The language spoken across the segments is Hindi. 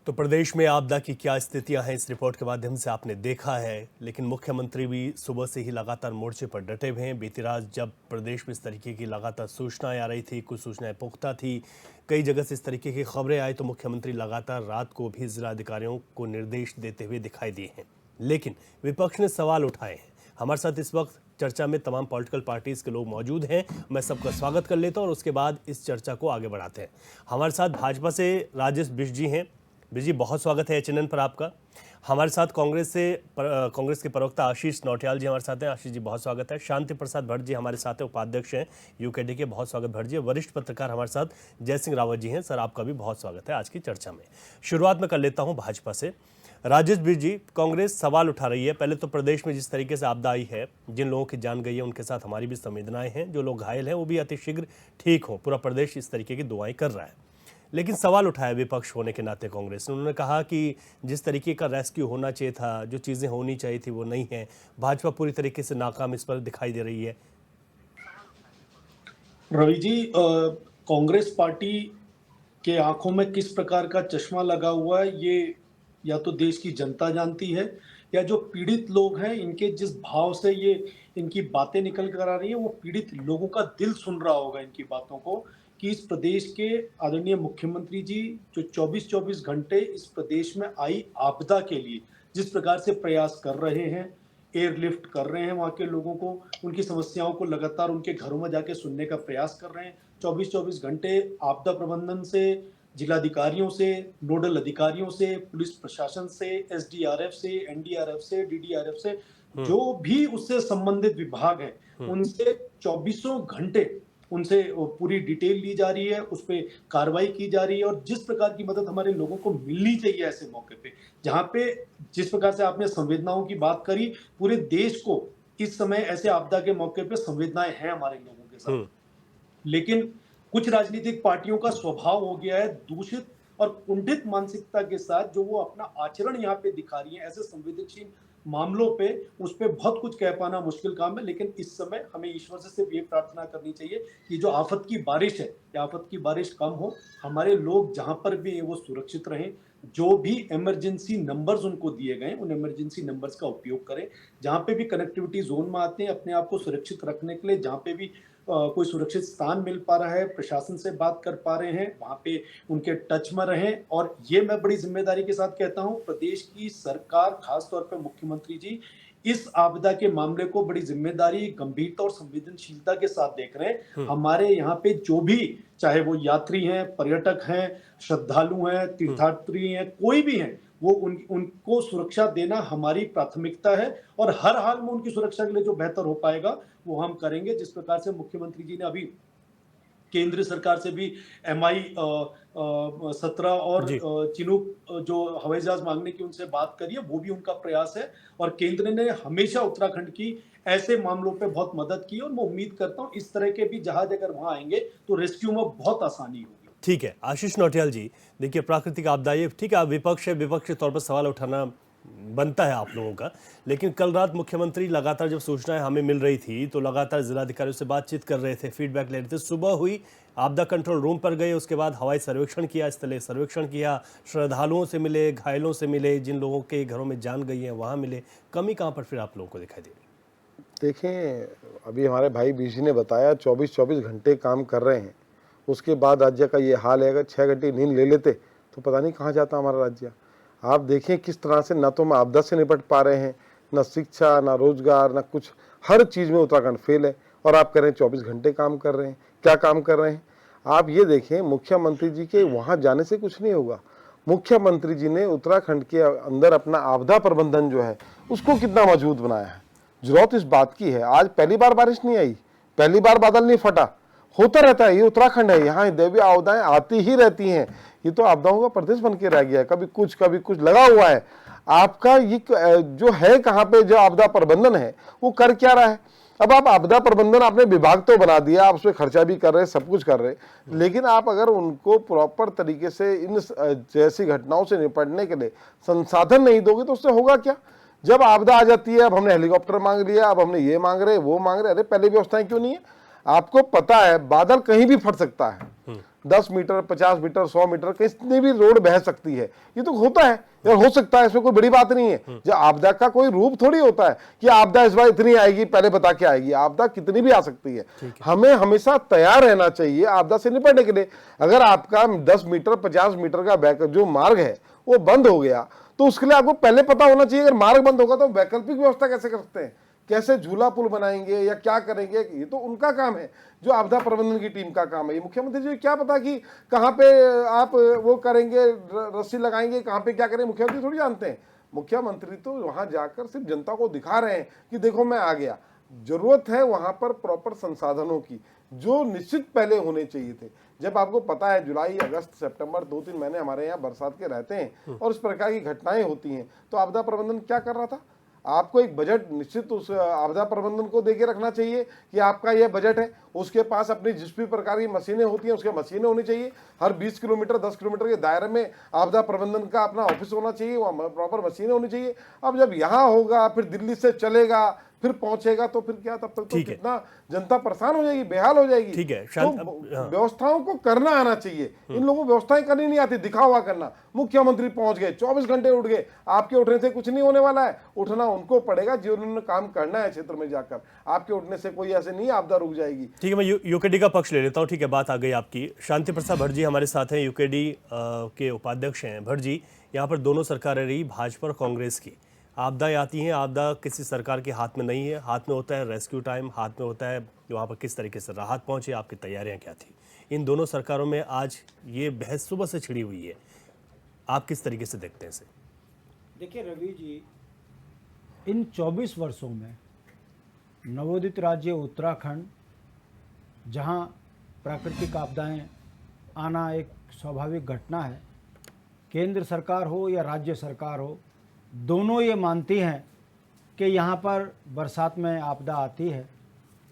तो प्रदेश में आपदा की क्या स्थितियां हैं, इस रिपोर्ट के माध्यम से आपने देखा है। लेकिन मुख्यमंत्री भी सुबह से ही लगातार मोर्चे पर डटे हुए हैं। बीती रात जब प्रदेश में इस तरीके की लगातार सूचनाएं आ रही थी, कुछ सूचनाएं पुख्ता थी, कई जगह से इस तरीके की खबरें आई, तो मुख्यमंत्री लगातार रात को भी जिलाधिकारियों को निर्देश देते हुए दिखाई दिए हैं। लेकिन विपक्ष ने सवाल उठाए हैं। हमारे साथ इस वक्त चर्चा में तमाम पॉलिटिकल पार्टीज के लोग मौजूद हैं। मैं सबका स्वागत कर लेता हूं और उसके बाद इस चर्चा को आगे बढ़ाते हैं। हमारे साथ भाजपा से राजेश बिष्ट जी हैं। बिष्ट जी, बहुत स्वागत है एचएनएन पर आपका। हमारे साथ कांग्रेस के प्रवक्ता आशीष नौटियाल जी हमारे साथ हैं। आशीष जी, बहुत स्वागत है। शांति प्रसाद भट्ट जी हमारे साथ हैं, उपाध्यक्ष हैं यूकेडी के। बहुत स्वागत भट्ट जी। वरिष्ठ पत्रकार हमारे साथ जय सिंह रावत जी हैं। सर, आपका भी बहुत स्वागत है आज की चर्चा में। शुरुआत में कर लेता हूं भाजपा से। राजेश बिष्ट जी, कांग्रेस सवाल उठा रही है। पहले तो प्रदेश में जिस तरीके से आपदा आई है, जिन लोगों की जान गई है उनके साथ हमारी भी संवेदनाएं हैं। जो लोग घायल हैं वो भी अतिशीघ्र ठीक हो, पूरा प्रदेश इस तरीके की दुआएं कर रहा है। लेकिन सवाल उठाया विपक्ष होने के नाते कांग्रेस ने। उन्होंने कहा कि जिस तरीके का रेस्क्यू होना चाहिए था, जो चीज़ें होनी चाहिए थी वो नहीं है। भाजपा पूरी तरीके से नाकाम इस पर दिखाई दे रही है। रवि जी, कांग्रेस पार्टी के आंखों में किस प्रकार का चश्मा लगा हुआ है, ये या तो देश की जनता जानती है, या जो पीड़ित लोग हैं इनके जिस भाव से ये इनकी बातें निकल कर आ रही है, वो पीड़ित लोगों का दिल सुन रहा होगा इनकी बातों को, कि इस प्रदेश के आदरणीय मुख्यमंत्री जी जो 24-24 घंटे इस प्रदेश में आई आपदा के लिए जिस प्रकार से प्रयास कर रहे हैं, एयरलिफ्ट कर रहे हैं, वहाँ के लोगों को, उनकी समस्याओं को लगातार उनके घरों में जाके सुनने का प्रयास कर रहे हैं। 24-24 घंटे आपदा प्रबंधन से, जिलाधिकारियों से, नोडल अधिकारियों से, पुलिस प्रशासन से, एसडीआरएफ से, एनडीआरएफ से, डीडीआरएफ से, जो भी उससे संबंधित विभाग हैं उनसे 24 घंटे उनसे पूरी डिटेल ली जा रही है, उस पर कार्रवाई की जा रही है। और जिस प्रकार की मदद हमारे लोगों को मिलनी चाहिए ऐसे मौके पे, जहां पे जिस प्रकार से आपने संवेदनाओं की बात करी, पूरे देश को इस समय ऐसे आपदा के मौके पे संवेदनाएं हैं हमारे लोगों के साथ। लेकिन कुछ राजनीतिक पार्टियों का स्वभाव हो गया है दूषित और कुंठित मानसिकता के साथ, जो वो अपना आचरण यहाँ पे दिखा रही है ऐसे संवेदनशील मामलों पे, उस पे बहुत कुछ कह पाना मुश्किल काम है। लेकिन इस समय हमें ईश्वर से सिर्फ ये प्रार्थना करनी चाहिए कि जो आफत की बारिश है, या आफत की बारिश कम हो, हमारे लोग जहां पर भी हैं वो सुरक्षित रहें। जो भी इमरजेंसी नंबर्स उनको दिए गए उन इमरजेंसी नंबर्स का उपयोग करें। जहां पे भी कनेक्टिविटी जोन में आते हैं, अपने आप को सुरक्षित रखने के लिए जहां पे भी कोई सुरक्षित स्थान मिल पा रहा है, प्रशासन से बात कर पा रहे हैं, वहां पे उनके टच में रहें। और ये मैं बड़ी जिम्मेदारी के साथ कहता हूं, प्रदेश की सरकार, खासतौर पे मुख्यमंत्री जी, इस आपदा के मामले को बड़ी जिम्मेदारी, गंभीरता और संवेदनशीलता के साथ देख रहे हैं। हमारे यहाँ पे जो भी, चाहे वो यात्री हैं, पर्यटक हैं, श्रद्धालु हैं, तीर्थयात्री हैं, कोई भी हैं, वो उनको सुरक्षा देना हमारी प्राथमिकता है। और हर हाल में उनकी सुरक्षा के लिए जो बेहतर हो पाएगा वो हम करेंगे। जिस प्रकार से मुख्यमंत्री जी ने अभी केंद्र सरकार से भी MI-17 और चिनूक जो हवाई जहाज मांगने की उनसे बात करी है, वो भी उनका प्रयास है। और केंद्र ने हमेशा उत्तराखंड की ऐसे मामलों पे बहुत मदद की, और मैं उम्मीद करता हूं इस तरह के भी जहाज अगर वहां आएंगे तो रेस्क्यू में बहुत आसानी होगी। ठीक है आशीष नौटियाल जी, देखिए प्राकृतिक आपदा, ये ठीक है, विपक्ष है, विपक्ष के तौर पर सवाल उठाना बनता है आप लोगों का। लेकिन कल रात मुख्यमंत्री लगातार जब सूचनाएं हमें मिल रही थी तो लगातार जिलाधिकारियों से बातचीत कर रहे थे, फीडबैक ले रहे थे। सुबह हुई, आपदा कंट्रोल रूम पर गए, उसके बाद हवाई सर्वेक्षण किया, स्थलीय सर्वेक्षण किया, श्रद्धालुओं से मिले, घायलों से मिले, जिन लोगों के घरों में जान गई है वहाँ मिले। कमी कहाँ पर फिर आप लोगों को दिखाई दे रही? देखें, अभी हमारे भाई बीसी ने बताया 24-24 घंटे काम कर रहे हैं, उसके बाद राज्य का ये हाल है। अगर 6 घंटे नींद ले लेते तो पता नहीं कहाँ जाता हमारा राज्य। आप देखें किस तरह से न तो हम आपदा से निपट पा रहे हैं, न शिक्षा, न रोजगार, न कुछ, हर चीज़ में उत्तराखंड फेल है। और आप कह रहे हैं 24 घंटे काम कर रहे हैं। क्या काम कर रहे हैं आप ये देखें। मुख्यमंत्री जी के वहाँ जाने से कुछ नहीं होगा। मुख्यमंत्री जी ने उत्तराखंड के अंदर अपना आपदा प्रबंधन जो है उसको कितना मजबूत बनाया है। जरूरत इस बात की है, आज पहली बार बारिश नहीं आई, पहली बार बादल नहीं फटा, होता रहता है। ये उत्तराखंड है, यहाँ दैवीय आपदाएं आती ही रहती हैं। ये तो आपदाओं का प्रदेश बन के रह गया है, कभी कुछ लगा हुआ है। आपका ये जो है कहाँ पे जो आपदा प्रबंधन है वो कर क्या रहा है। अब आप आपदा प्रबंधन, आपने विभाग तो बना दिया, आप उसमें खर्चा भी कर रहे हैं, सब कुछ कर रहे हैं, लेकिन आप अगर उनको प्रॉपर तरीके से इन जैसी घटनाओं से निपटने के लिए संसाधन नहीं दोगे तो उससे होगा क्या। जब आपदा आ जाती है, अब हमने हेलीकॉप्टर मांग लिया, अब हमने ये मांग रहे, वो मांग रहे, अरे पहले व्यवस्थाएं क्यों नहीं है। आपको पता है बादल कहीं भी फट सकता है, 10 मीटर 50 मीटर 100 मीटर कितनी भी रोड बह सकती है, ये तो होता है या हो सकता है, इसमें कोई बड़ी बात नहीं है। जो आपदा का कोई रूप थोड़ी होता है कि आपदा इस बार इतनी आएगी पहले बता के आएगी, आपदा कितनी भी आ सकती है। हमें हमेशा तैयार रहना चाहिए आपदा से निपटने के लिए। अगर आपका 10 मीटर 50 मीटर का जो मार्ग है वो बंद हो गया तो उसके लिए आपको पहले पता होना चाहिए। अगर मार्ग बंद होगा तो वैकल्पिक व्यवस्था कैसे कर सकते हैं, कैसे झूला पुल बनाएंगे या क्या करेंगे, ये तो उनका काम है, जो आपदा प्रबंधन की टीम का काम है। ये मुख्यमंत्री जी क्या पता कि कहाँ पे आप वो करेंगे, रस्सी लगाएंगे, कहाँ पे क्या करेंगे, मुख्यमंत्री थोड़ी जानते हैं। मुख्यमंत्री तो वहां जाकर सिर्फ जनता को दिखा रहे हैं कि देखो मैं आ गया। जरूरत है वहां पर प्रॉपर संसाधनों की, जो निश्चित पहले होने चाहिए थे। जब आपको पता है जुलाई अगस्त सितंबर 2-3 महीने हमारे यहाँ बरसात के रहते हैं और इस प्रकार की घटनाएं होती हैं, तो आपदा प्रबंधन क्या कर रहा था? आपको एक बजट निश्चित उस आपदा प्रबंधन को देके रखना चाहिए कि आपका यह बजट है, उसके पास अपनी जिस भी प्रकार की मशीनें होती हैं उसके मशीनें होनी चाहिए। हर 20 किलोमीटर 10 किलोमीटर के दायरे में आपदा प्रबंधन का अपना ऑफिस होना चाहिए, वहाँ प्रॉपर मशीनें होनी चाहिए। अब जब यहाँ होगा फिर दिल्ली से चलेगा फिर पहुंचेगा तो फिर क्या, तब तक तो कितना जनता परेशान हो जाएगी, बेहाल हो जाएगी। ठीक है, तो व्यवस्थाओं को करना आना चाहिए। इन लोगों को व्यवस्थाएं करनी नहीं आती, दिखा हुआ करना। मुख्यमंत्री पहुंच गए, 24 घंटे उठ गए, आपके उठने से कुछ नहीं होने वाला है। उठना उनको पड़ेगा जिन्होंने काम करना है क्षेत्र में जाकर। आपके उठने से कोई ऐसे नहीं आपदा रुक जाएगी। ठीक है, मैं यूकेडी का पक्ष ले लेता हूँ। ठीक है, बात आ गई आपकी। शांति प्रसाद भट्ट जी हमारे साथ हैं, यूकेडी के उपाध्यक्ष हैं। भट्ट जी, यहाँ पर दोनों सरकारें रही, भाजपा और कांग्रेस की। आपदाएं आती हैं, आपदा किसी सरकार के हाथ में नहीं है, हाथ में होता है रेस्क्यू टाइम, हाथ में होता है वहाँ पर किस तरीके से राहत पहुँचे, आपकी तैयारियाँ क्या थी। इन दोनों सरकारों में आज ये बहस सुबह से छिड़ी हुई है, आप किस तरीके से देखते हैं इसे? देखिए रवि जी, इन 24 वर्षों में नवोदित राज्य उत्तराखंड, जहाँ प्राकृतिक आपदाएं आना एक स्वाभाविक घटना है, केंद्र सरकार हो या राज्य सरकार हो, दोनों ये मानती हैं कि यहाँ पर बरसात में आपदा आती है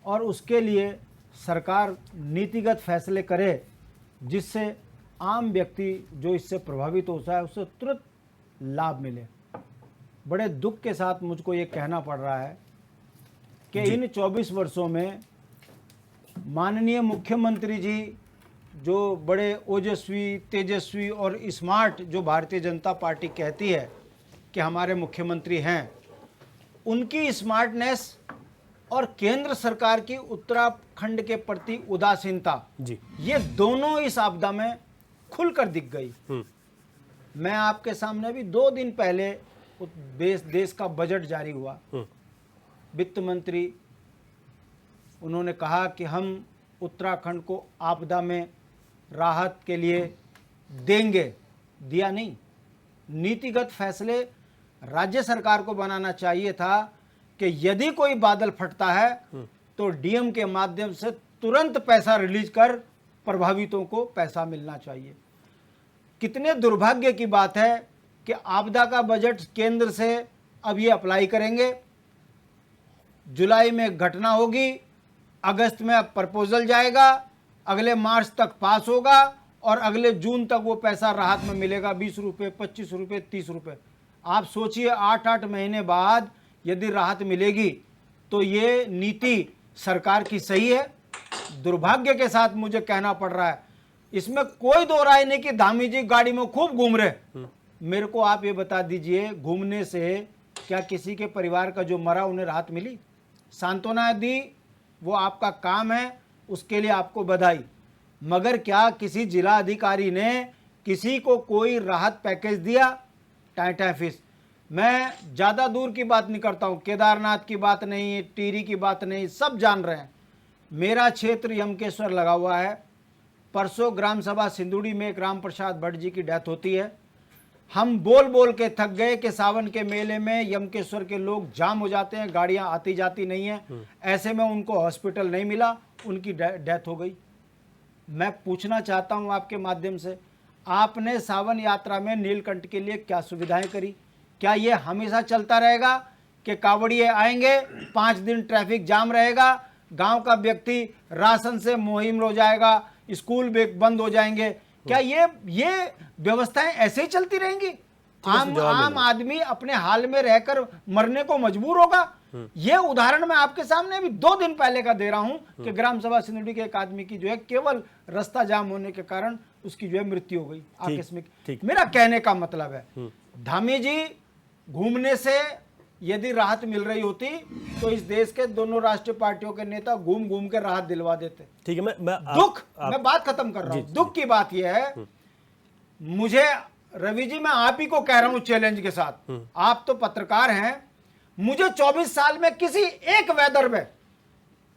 और उसके लिए सरकार नीतिगत फैसले करे जिससे आम व्यक्ति जो इससे प्रभावित होता है उससे तुरंत लाभ मिले। बड़े दुख के साथ मुझको ये कहना पड़ रहा है कि इन 24 वर्षों में माननीय मुख्यमंत्री जी, जो बड़े ओजस्वी, तेजस्वी और स्मार्ट जो भारतीय जनता पार्टी कहती है कि हमारे मुख्यमंत्री हैं, उनकी स्मार्टनेस और केंद्र सरकार की उत्तराखंड के प्रति उदासीनता जी, ये दोनों इस आपदा में खुलकर दिख गई। मैं आपके सामने भी 2 दिन पहले देश का बजट जारी हुआ, वित्त मंत्री उन्होंने कहा कि हम उत्तराखंड को आपदा में राहत के लिए देंगे, दिया नहीं। नीतिगत फैसले राज्य सरकार को बनाना चाहिए था कि यदि कोई बादल फटता है तो डीएम के माध्यम से तुरंत पैसा रिलीज कर प्रभावितों को पैसा मिलना चाहिए। कितने दुर्भाग्य की बात है कि आपदा का बजट केंद्र से अब ये अप्लाई करेंगे, जुलाई में घटना होगी, अगस्त में प्रपोजल जाएगा, अगले मार्च तक पास होगा और अगले जून तक वो पैसा राहत में मिलेगा, 20 रुपये, 25 रुपये, 30 रुपये। आप सोचिए 8-8 महीने बाद यदि राहत मिलेगी तो ये नीति सरकार की सही है? दुर्भाग्य के साथ मुझे कहना पड़ रहा है। इसमें कोई दो राय नहीं कि धामी जी गाड़ी में खूब घूम रहे। मेरे को आप ये बता दीजिए, घूमने से क्या किसी के परिवार का जो मरा उन्हें राहत मिली? सांत्वना दी, वो आपका काम है, उसके लिए आपको बधाई। मगर क्या किसी जिला अधिकारी ने किसी को कोई राहत पैकेज दिया? टाइटा फिश। मैं ज़्यादा दूर की बात नहीं करता हूँ, केदारनाथ की बात नहीं, टिहरी की बात नहीं, सब जान रहे हैं। मेरा क्षेत्र यमकेश्वर लगा हुआ है। परसों ग्राम सभा सिंदूड़ी में एक राम प्रसाद भट्ट जी की डेथ होती है। हम बोल बोल के थक गए कि सावन के मेले में यमकेश्वर के लोग जाम हो जाते हैं, गाड़ियां आती जाती नहीं हैं। ऐसे में उनको हॉस्पिटल नहीं मिला, उनकी डेथ हो गई। मैं पूछना चाहता हूं आपके माध्यम से, आपने सावन यात्रा में नीलकंठ के लिए क्या सुविधाएं करी? क्या ये हमेशा चलता रहेगा कि कांवड़िए आएंगे, 5 दिन ट्रैफिक जाम रहेगा, गांव का व्यक्ति राशन से मुहिम हो जाएगा, स्कूल बंद हो जाएंगे? क्या ये व्यवस्थाएं ऐसे ही चलती रहेंगी? आम आदमी अपने हाल में रहकर मरने को मजबूर होगा? ये उदाहरण मैं आपके सामने अभी 2 दिन पहले का दे रहा हूं कि ग्राम सभा सिंदड़ी के एक आदमी की जो है केवल रास्ता जाम होने के कारण उसकी जो है मृत्यु हो गई आकस्मिक। मेरा कहने का मतलब है धामी जी, घूमने से यदि राहत मिल रही होती तो इस देश के दोनों राष्ट्रीय पार्टियों के नेता घूम घूम के राहत दिलवा देते। ठीक है, मैं बात खत्म कर रहा हूं। दुख की बात यह है, मुझे रवि जी, मैं आप ही को कह रहा हूं चैलेंज के साथ, आप तो पत्रकार हैं, मुझे 24 साल में किसी एक वेदर में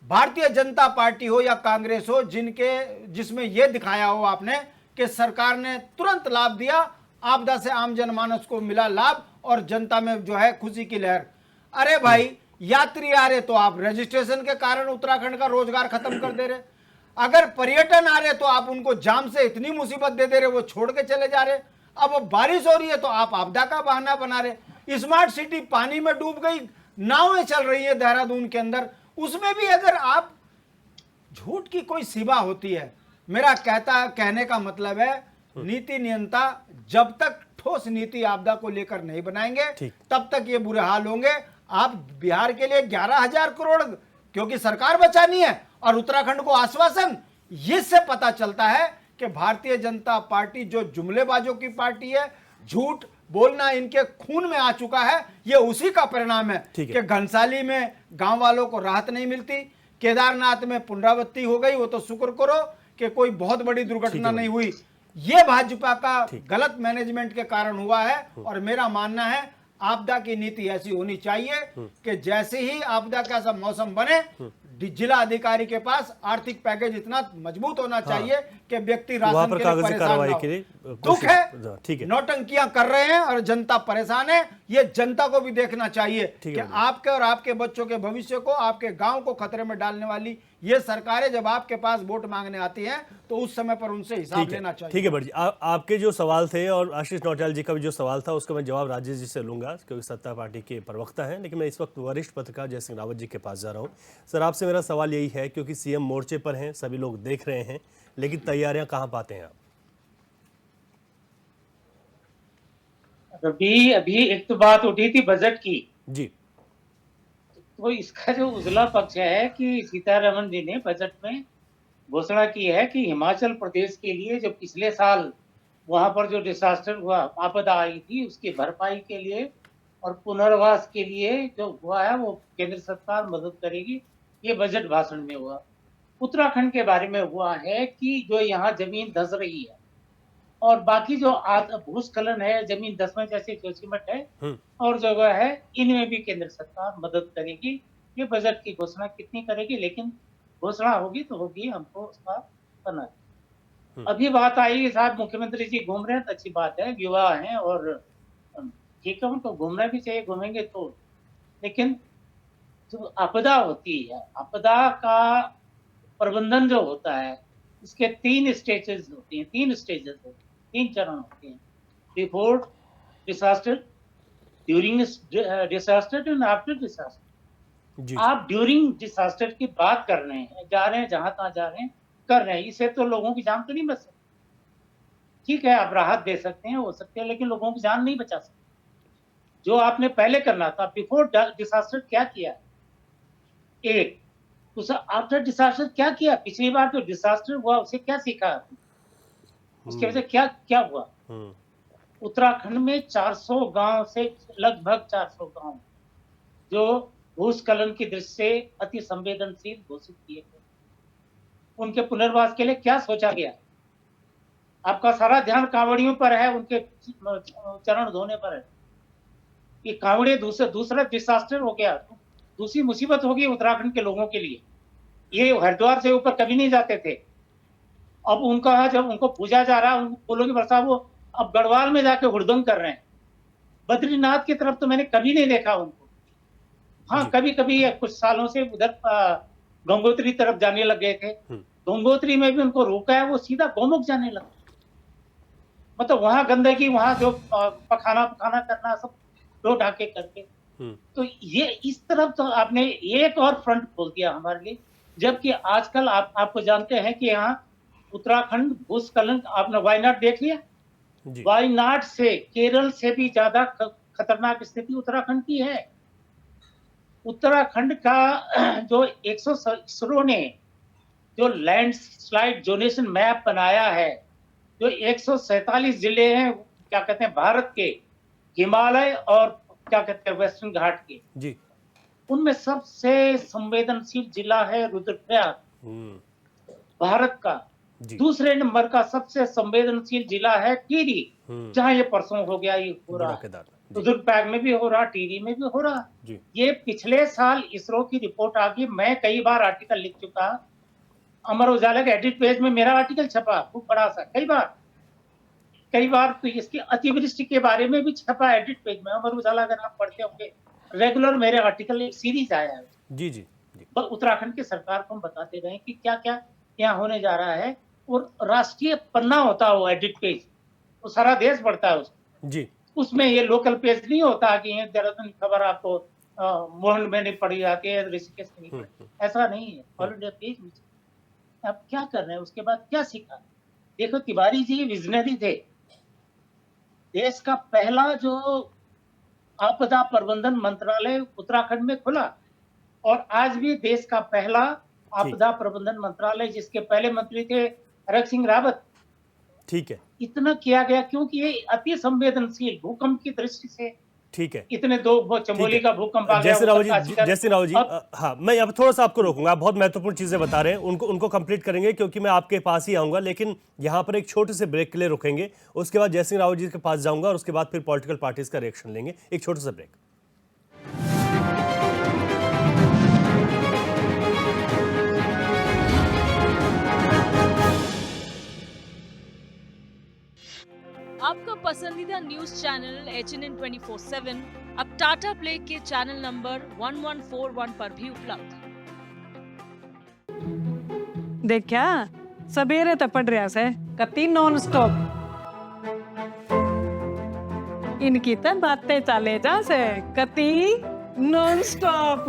भारतीय जनता पार्टी हो या कांग्रेस हो जिसमें यह दिखाया हो आपने कि सरकार ने तुरंत लाभ दिया, आपदा से आम जनमानस को मिला लाभ और जनता में जो है खुशी की लहर। अरे भाई, यात्री आ रहे तो आप रजिस्ट्रेशन के कारण उत्तराखंड का रोजगार खत्म कर दे रहे, अगर पर्यटन आ रहे तो आप उनको जाम से इतनी मुसीबत दे दे रहे वो छोड़ के चले जा रहे, अब बारिश हो रही है तो आप आपदा का बहाना बना रहे। स्मार्ट सिटी पानी में डूब गई, नावें चल रही है देहरादून के अंदर, उसमें भी अगर आप झूठ की कोई सिवा होती है। मेरा कहने का मतलब है नीति नियंता जब तक ठोस नीति आपदा को लेकर नहीं बनाएंगे तब तक ये बुरे हाल होंगे। आप बिहार के लिए 11,000 करोड़ क्योंकि सरकार बचानी है और उत्तराखंड को आश्वासन, इससे पता चलता है कि भारतीय जनता पार्टी जो जुमलेबाजों की पार्टी है, झूठ बोलना इनके खून में आ चुका है। ये उसी का परिणाम है कि घनसाली में गांव वालों को राहत नहीं मिलती, केदारनाथ में पुनरावृत्ति हो गई, वो तो शुक्र करो कि कोई बहुत बड़ी दुर्घटना नहीं हुई। ये भाजपा का गलत मैनेजमेंट के कारण हुआ है। और मेरा मानना है आपदा की नीति ऐसी होनी चाहिए कि जैसे ही आपदा का ऐसा मौसम बने, जिला अधिकारी के पास आर्थिक पैकेज इतना मजबूत होना चाहिए कि व्यक्ति राशन के लिए परेशान ना हो। दुख है, नौटंकियां कर रहे हैं और जनता परेशान है। ये जनता को भी देखना चाहिए कि आपके और आपके बच्चों के भविष्य को, आपके गांव को खतरे में डालने वाली ये सरकारें जब आपके पास वोट मांगने आती हैं तो उस समय पर उनसे हिसाब लेना चाहिए। ठीक है भट्ट जी, आपके जो सवाल थे और आशीष नौटियाल जी का भी जो सवाल था उसका मैं जवाब राजेश जी से लूंगा क्योंकि सत्ता पार्टी के प्रवक्ता हैं, लेकिन मैं इस वक्त वरिष्ठ पत्रकार जय सिंह रावत जी के पास जा रहा हूँ। सर, आपसे मेरा सवाल यही है, क्योंकि सीएम मोर्चे पर हैं, सभी लोग देख रहे हैं, लेकिन तैयारियां कहाँ पाते हैं आप? अभी एक तो बात उठी थी बजट की जी, तो इसका जो उजला पक्ष है कि सीतारमण जी ने बजट में घोषणा की है कि हिमाचल प्रदेश के लिए जो पिछले साल वहां पर जो डिजास्टर हुआ, आपदा आई थी, उसकी भरपाई के लिए और पुनर्वास के लिए जो हुआ है वो केंद्र सरकार मदद करेगी। ये बजट भाषण में हुआ। उत्तराखंड के बारे में हुआ है कि जो यहाँ जमीन धंस रही है और बाकी जो भूस्खलन है, जमीन धंसने जैसे जोशीमठ है और जगह है, इनमें भी केंद्र सरकार मदद करेगी। ये बजट की घोषणा कितनी करेगी, लेकिन घोषणा होगी तो होगी, हमको उसका करना है। अभी बात आई साहब, मुख्यमंत्री जी घूम रहे हैं तो अच्छी बात है, युवा हैं और ठीक है, उनको घूमना भी चाहिए, घूमेंगे तो। लेकिन जो आपदा होती है, आपदा का प्रबंधन जो होता है, इसके 3 स्टेजेस होते हैं, 3 चरण होते हैं। Before disaster, during disaster and after disaster. आप ड्यूरिंग डिजास्टर की बात कर रहे हैं, जा रहे हैं जहां तहां जा रहे हैं, कर रहे हैं, इससे तो लोगों की जान तो नहीं बच सकती। ठीक है, आप राहत दे सकते हैं, हो सकते हैं, लेकिन लोगों की जान नहीं बचा सकते। जो आपने पहले करना था, बिफोर डिजास्टर क्या किया, एक दूसरा आफ्टर डिजास्टर क्या किया, पिछली बार जो डिजास्टर हुआ उसे क्या सीखा, उसकी वजह क्या क्या हुआ। उत्तराखंड में 400 गांव से लगभग 400 गांव जो भूस्खलन की दृष्टि से अति संवेदनशील घोषित किए गए, उनके पुनर्वास के लिए क्या सोचा गया। आपका सारा ध्यान कांवड़ियों पर है, उनके चरण धोने पर है। ये कांवड़े दूसरा डिजास्टर हो गया, दूसरी मुसीबत होगी उत्तराखंड के लोगों के लिए। ये हरिद्वार से ऊपर कभी नहीं जाते थे, अब उनका जब उनको पूजा जा रहा है, फूलों की वर्षा, वो अब गढ़वाल में जाके हुड़दंग कर रहे हैं। बद्रीनाथ की तरफ तो मैंने कभी नहीं देखा उनको। हाँ, कभी कभी कुछ सालों से उधर गंगोत्री तरफ जाने लग गए थे, गंगोत्री में भी उनको रोका है, वो सीधा गौमुख जाने लगा। मतलब वहां गंदगी, वहां जो पखाना करना, सब दो ढाके करके। तो ये इस तरफ तो आपने एक और फ्रंट खोल दिया हमारे लिए। जबकि आजकल आपको जानते हैं कि यहाँ उत्तराखंड भूस्खलन, आपने वायनाड देख लिया, वायनाड से केरल से भी ज्यादा खतरनाक स्थिति उत्तराखंड की है। उत्तराखंड का जो 100 इसरो ने जो लैंडस्लाइड जोनेशन मैप बनाया है, जो 147 जिले हैं, क्या कहते हैं, भारत के हिमालय और क्या कहते हैं वेस्टर्न घाट के, जी। उनमें सबसे संवेदनशील जिला है रुद्रप्रयाग, भारत का। जी। दूसरे नंबर का सबसे संवेदनशील जिला है टिहरी, जहां ये परसों हो गया, ये हो रहा है, रुद्रप्रयाग में भी हो रहा, टिहरी में भी हो रहा। जी। ये पिछले साल इसरो की रिपोर्ट आ गई, मैं कई बार आर्टिकल लिख चुका, अमर उजाला के एडिट पेज में मेरा आर्टिकल छपा, खूब बड़ा सा, कई बार तो इसकी अतिवृष्टि के बारे में भी छपा एडिट पेज में, अमर उजाला अगर आप पढ़ते होंगे रेगुलर मेरे आर्टिकल, एक सीरीज आया है। जी जी। बस उत्तराखंड की सरकार को हम बताते रहे कि क्या क्या यहाँ होने जा रहा है, और राष्ट्रीय पन्ना होता है वो एडिट पेज, वो सारा देश पढ़ता है उसको जी। उसमें ये लोकल पेज नहीं होता कि ये देहरादून खबर आपको मोहन में नहीं पढ़ी जाती है, ऋषिकेश में नहीं पढ़ी, ऐसा नहीं है, ऑल इंडिया पेज में। अब क्या कर रहे हैं, उसके बाद क्या सीखा? देखो, तिवारी जी विजनरी थे, देश का पहला जो आपदा प्रबंधन मंत्रालय उत्तराखंड में खुला, और आज भी देश का पहला आपदा प्रबंधन मंत्रालय, जिसके पहले मंत्री थे हरक सिंह रावत। ठीक है, इतना किया गया क्योंकि ये अति संवेदनशील भूकंप की दृष्टि से, ठीक है। इतने दो चमोली का भूकंप आ गया। जैसे राव जी, हाँ, मैं अब थोड़ा सा आपको रोकूंगा, आप बहुत महत्वपूर्ण चीजें बता रहे हैं, उनको कंप्लीट करेंगे क्योंकि मैं आपके पास ही आऊंगा, लेकिन यहाँ पर एक छोटे से ब्रेक के लिए रुकेंगे, उसके बाद जयसिंह रावत जी के पास जाऊंगा और उसके बाद फिर पॉलिटिकल पार्टीज का रिएक्शन लेंगे। एक छोटा सा ब्रेक। आपका पसंदीदा न्यूज चैनल HNN 24/7 अब टाटा प्ले के चैनल नंबर 1141 पर भी उपलब्ध। देखा सवेरे तो पढ़ रहा से कति नॉन स्टॉप इनकी तो बातें चले जा से कति नॉन स्टॉप।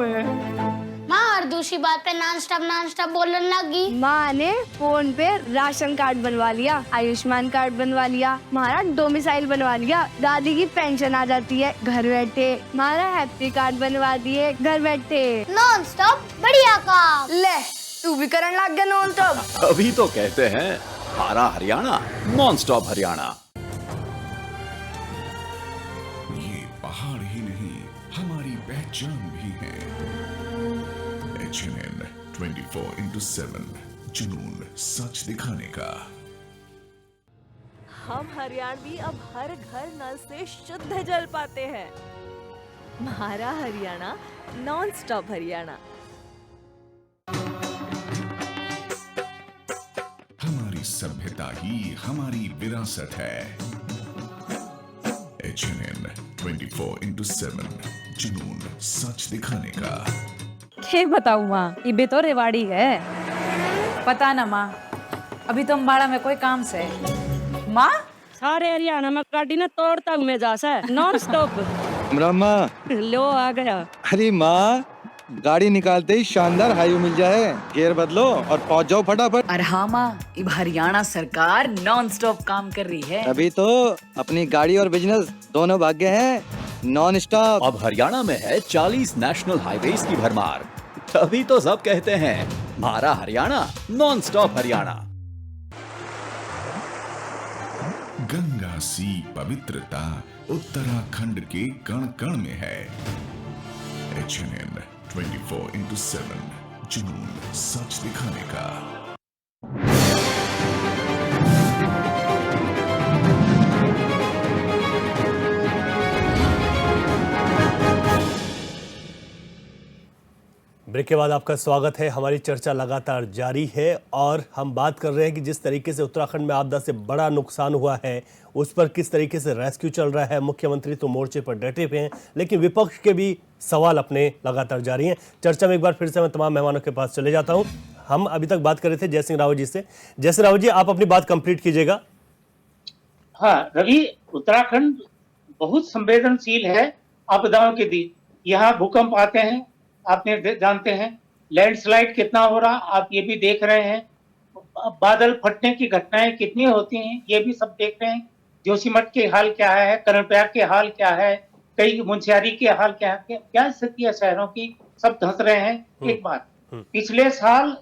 माँ और दूसरी बात पे नॉन स्टॉप बोलने लगी। माँ ने फोन पे राशन कार्ड बनवा लिया, आयुष्मान कार्ड बनवा लिया, हमारा डोमिसाइल बनवा लिया, दादी की पेंशन आ जाती है घर बैठे, हमारा हैप्पी कार्ड बनवा दिए घर बैठे। नॉन स्टॉप बढ़िया काम। ले तू भी करने लग गया नॉन स्टॉप। अभी तो कहते हैं हमारा हरियाणा नॉन स्टॉप हरियाणा। ये पहाड़ ही नहीं हमारी पहचान भी है। HNN 24/7 जुनून सच दिखाने का। हम हरियाणवी अब हर घर नल से शुद्ध जल पाते हैं। हमारा हरियाणा नॉन स्टॉप हरियाणा। हमारी सभ्यता ही हमारी विरासत है। HNN 24/7 जुनून सच दिखाने का। क्या बताऊँ माँ, ये तो रेवाड़ी है। पता ना माँ, अभी तो अम्बाड़ा में कोई काम से। माँ सारे हरियाणा में गाड़ी ना तोड़ तक में जा सा नॉन स्टॉप। ब्रह्मा लो आ गया। अरे माँ, गाड़ी निकालते ही शानदार हाईवे मिल जाए, गियर बदलो और पहुंच जाओ फटाफट। अरे हाँ माँ, अब हरियाणा सरकार नॉन स्टॉप काम कर रही है। अभी तो अपनी गाड़ी और बिजनेस दोनों भाग्य हैं नॉन स्टॉप। अब हरियाणा में है 40 नेशनल हाईवेज की भरमार, तभी तो सब कहते हैं हमारा हरियाणा नॉन स्टॉप हरियाणा। गंगा सी पवित्रता उत्तराखंड के कण कण में है। HNN 24/7 जुनून सच दिखाने का। ब्रेक के बाद आपका स्वागत है। हमारी चर्चा लगातार जारी है और हम बात कर रहे हैं कि जिस तरीके से उत्तराखंड में आपदा से बड़ा नुकसान हुआ है उस पर किस तरीके से रेस्क्यू चल रहा है। मुख्यमंत्री तो मोर्चे पर डटे हुए हैं, लेकिन विपक्ष के भी सवाल अपने लगातार जारी हैं। चर्चा में एक बार फिर से मैं तमाम मेहमानों के पास चले जाता हूं। हम अभी तक बात कर रहे थे जयसिंह रावत जी से। जयसिंह रावत जी, आप अपनी बात कंप्लीट कीजिएगा। हाँ रवि, उत्तराखंड बहुत संवेदनशील है आपदाओं के दिन। यहाँ भूकंप आते हैं, आपने जानते हैं, लैंडस्लाइड कितना हो रहा आप ये भी देख रहे हैं, बादल फटने की घटनाएं कितनी होती हैं ये भी सब देख रहे हैं। जोशीमठ के हाल क्या है, कर्णप्रयाग के हाल क्या है, कई मुंशियारी के हाल क्या है, क्या स्थिति है शहरों की, सब धंस रहे हैं। एक बात, पिछले साल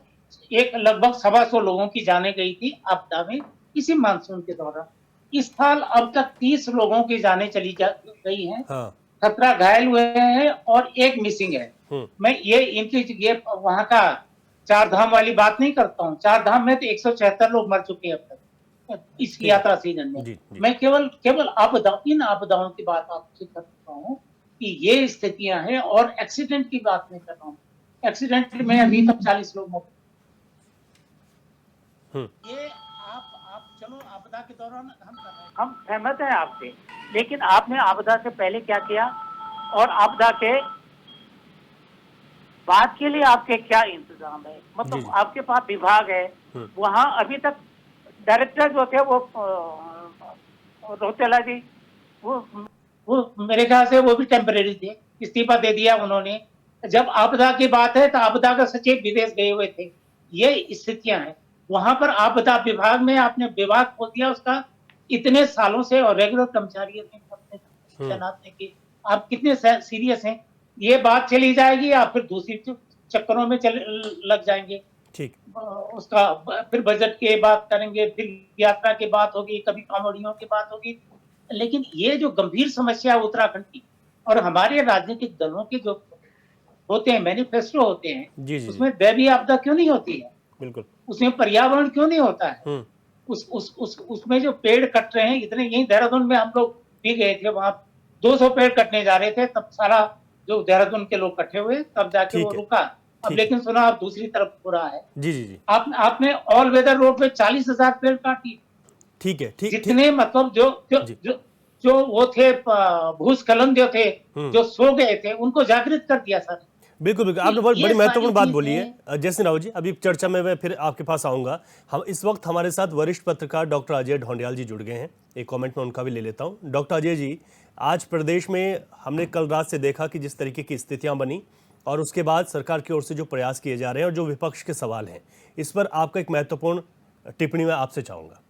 एक लगभग 125 लोगों की जाने गई थी आपदा में इसी मानसून के दौरान। इस साल अब तक 30 लोगों की जाने चली गई हैं, 17 घायल हुए हैं और एक मिसिंग है। मैं ये वहां का चार धाम वाली बात नहीं करता हूँ। चार धाम में तो 176 लोग मर चुके हैं अब तक इस यात्रा सीजन में। मैं केवल इन आपदाओं की बात आपसे कर रहा हूँ कि ये स्थितियां हैं, और एक्सीडेंट की बात नहीं कर रहा हूँ। एक्सीडेंट में अभी तक 40 लोग मर। ये आप चलो आपदा के दौरान हम सहमत हैं आपसे, लेकिन आपने आपदा से पहले क्या किया और आपदा के बाद के लिए आपके क्या इंतजाम है? मतलब आपके पास विभाग है, वहाँ अभी तक डायरेक्टर जो थे वो रोतेला जी, वो मेरे ख्याल से वो भी टेम्परेरी थे, इस्तीफा दे दिया उन्होंने। जब आपदा की बात है तो आपदा का सचिव विदेश गए हुए थे। ये स्थितियां हैं। वहां पर आपदा विभाग में आपने विभाग खोल दिया उसका इतने सालों से, और रेगुलर कर्मचारी तैनात की। आप कितने सीरियस हैं? ये बात चली जाएगी, आप फिर दूसरी चक्करों में लग जाएंगे। ठीक, उसका फिर बजट की बात करेंगे, फिर यात्रा की बात होगी, कभी कॉमेडियों की बात होगी। लेकिन ये जो गंभीर समस्या है उत्तराखंड की, और हमारे राजनीतिक दलों के जो होते हैं मैनिफेस्टो होते हैं, उसमें दैवीय आपदा क्यों नहीं होती है? बिल्कुल। उसमें पर्यावरण क्यों नहीं होता है? उसमें जो पेड़ कट रहे हैं इतने, यही देहरादून में हम लोग भी गए थे, वहां 200 पेड़ कटने जा रहे थे, तब सारा जो देहरादून के लोग इकट्ठे हुए, तब जाके वो रुका। अब लेकिन सुना आप दूसरी तरफ हो रहा है। जी। आपने ऑल वेदर रोड पे 40,000 पेड़ काटी। ठीक है, ठीक, जितने मतलब जो वो थे भूस्खलन जो थे, जो सो गए थे, उनको जागृत कर दिया सर। बिल्कुल, आपने बहुत बड़ी महत्वपूर्ण बात बोली है जय सिंह रावत जी। अभी चर्चा में मैं फिर आपके पास आऊंगा। हम इस वक्त हमारे साथ वरिष्ठ पत्रकार डॉक्टर अजय ढोंडियाल जी जुड़ गए हैं। एक कमेंट में उनका भी ले लेता हूं। डॉक्टर अजय जी, आज प्रदेश में हमने कल रात से देखा कि जिस तरीके की स्थितियां बनी, और उसके बाद सरकार की ओर से जो प्रयास किए जा रहे हैं और जो विपक्ष के सवाल हैं, इस पर आपका एक महत्वपूर्ण टिप्पणी मैं आपसे चाहूंगा।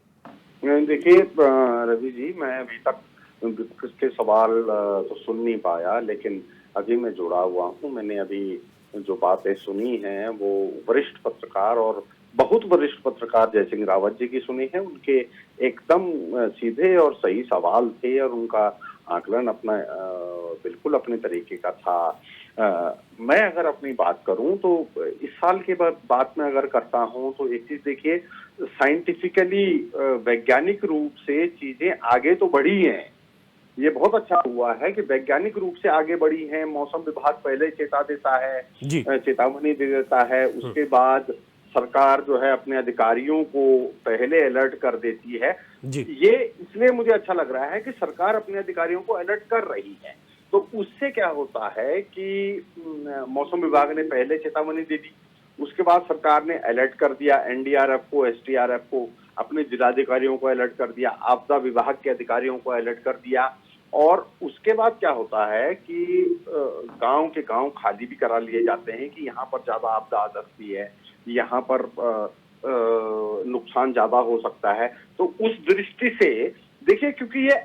देखिए रवि जी, मैं अभी तक विपक्ष के सवाल तो सुन नहीं पाया, लेकिन अभी मैं जुड़ा हुआ हूँ। मैंने अभी जो बातें सुनी हैं वो वरिष्ठ पत्रकार और बहुत वरिष्ठ पत्रकार जय सिंह रावत जी की सुनी है। उनके एकदम सीधे और सही सवाल थे, और उनका आकलन अपना बिल्कुल अपने तरीके का था। मैं अगर अपनी बात करूं तो इस साल के बात में अगर करता हूं तो एक चीज देखिए, साइंटिफिकली वैज्ञानिक रूप से चीजें आगे तो बढ़ी हैं। ये बहुत अच्छा हुआ है कि वैज्ञानिक रूप से आगे बढ़ी है। मौसम विभाग पहले चेता देता है, चेतावनी दे देता है, उसके बाद सरकार जो है अपने अधिकारियों को पहले अलर्ट कर देती है। ये इसलिए मुझे अच्छा लग रहा है कि सरकार अपने अधिकारियों को अलर्ट कर रही है। तो उससे क्या होता है कि मौसम विभाग ने पहले चेतावनी दे दी, उसके बाद सरकार ने अलर्ट कर दिया, एनडीआरएफ को, एसडीआरएफ को, अपने जिलाधिकारियों को अलर्ट कर दिया, आपदा विभाग के अधिकारियों को अलर्ट कर दिया। और उसके बाद क्या होता है कि गांव के गांव खाली भी करा लिए जाते हैं कि यहाँ पर ज्यादा आपदा आ सकती है, यहाँ पर नुकसान ज्यादा हो सकता है। तो उस दृष्टि से देखिए, क्योंकि ये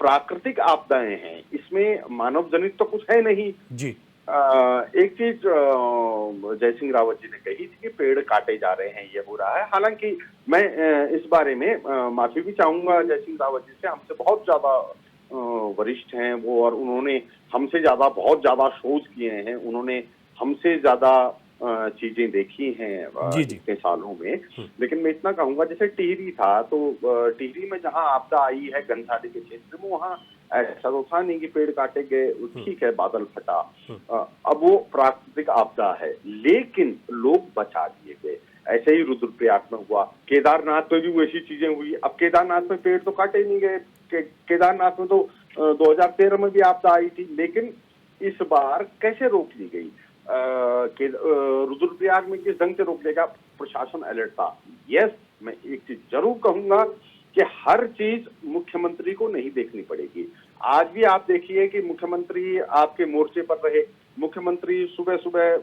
प्राकृतिक आपदाएं हैं, इसमें मानव जनित तो कुछ है नहीं जी। एक चीज जय सिंह रावत जी ने कही थी कि पेड़ काटे जा रहे हैं, ये हो रहा है। हालांकि मैं इस बारे में माफी भी चाहूंगा जय सिंह रावत जी से, हमसे बहुत ज्यादा वरिष्ठ हैं वो, और उन्होंने हमसे ज्यादा बहुत ज्यादा शोध किए हैं, उन्होंने हमसे ज्यादा चीजें देखी हैं इतने सालों में। लेकिन मैं इतना कहूंगा, जैसे टिहरी था, तो टिहरी में जहां आपदा आई है घनसाली के क्षेत्र में, वहां ऐसा तो था नहीं कि पेड़ काटे गए, ठीक है बादल फटा, अब वो प्राकृतिक आपदा है, लेकिन लोग बचा दिए गए। ऐसे ही रुद्रप्रयाग में हुआ, केदारनाथ में भी वैसी चीजें हुई। अब केदारनाथ में पेड़ तो काटे नहीं गए, केदारनाथ में तो 2013 में भी आपदा आई थी, लेकिन इस बार कैसे रोक ली गई? रुद्रप्रयाग में किस ढंग से रोक लेगा? प्रशासन अलर्ट था। यस, मैं एक चीज जरूर कहूंगा कि हर चीज मुख्यमंत्री को नहीं देखनी पड़ेगी। आज भी आप देखिए कि मुख्यमंत्री आपके मोर्चे पर रहे, मुख्यमंत्री सुबह सुबह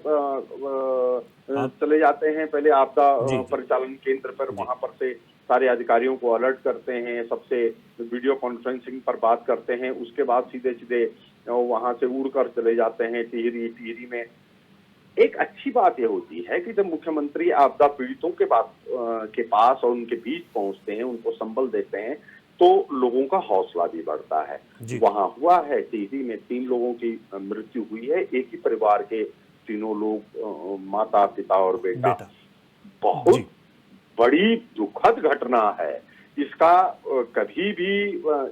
चले जाते हैं पहले आपदा परिचालन केंद्र पर, वहां पर से सारे अधिकारियों को अलर्ट करते हैं, सबसे वीडियो कॉन्फ्रेंसिंग पर बात करते हैं, उसके बाद सीधे सीधे वहां से उड़कर चले जाते हैं टिहरी में एक अच्छी बात यह होती है कि जब मुख्यमंत्री आपदा पीड़ितों के पास और उनके बीच पहुंचते हैं, उनको संबल देते हैं, तो लोगों का हौसला भी बढ़ता है। वहां हुआ है, टीवी में 3 लोगों की मृत्यु हुई है, एक ही परिवार के तीनों लोग, माता, पिता और बेटा। बहुत बड़ी दुखद घटना है। इसका कभी भी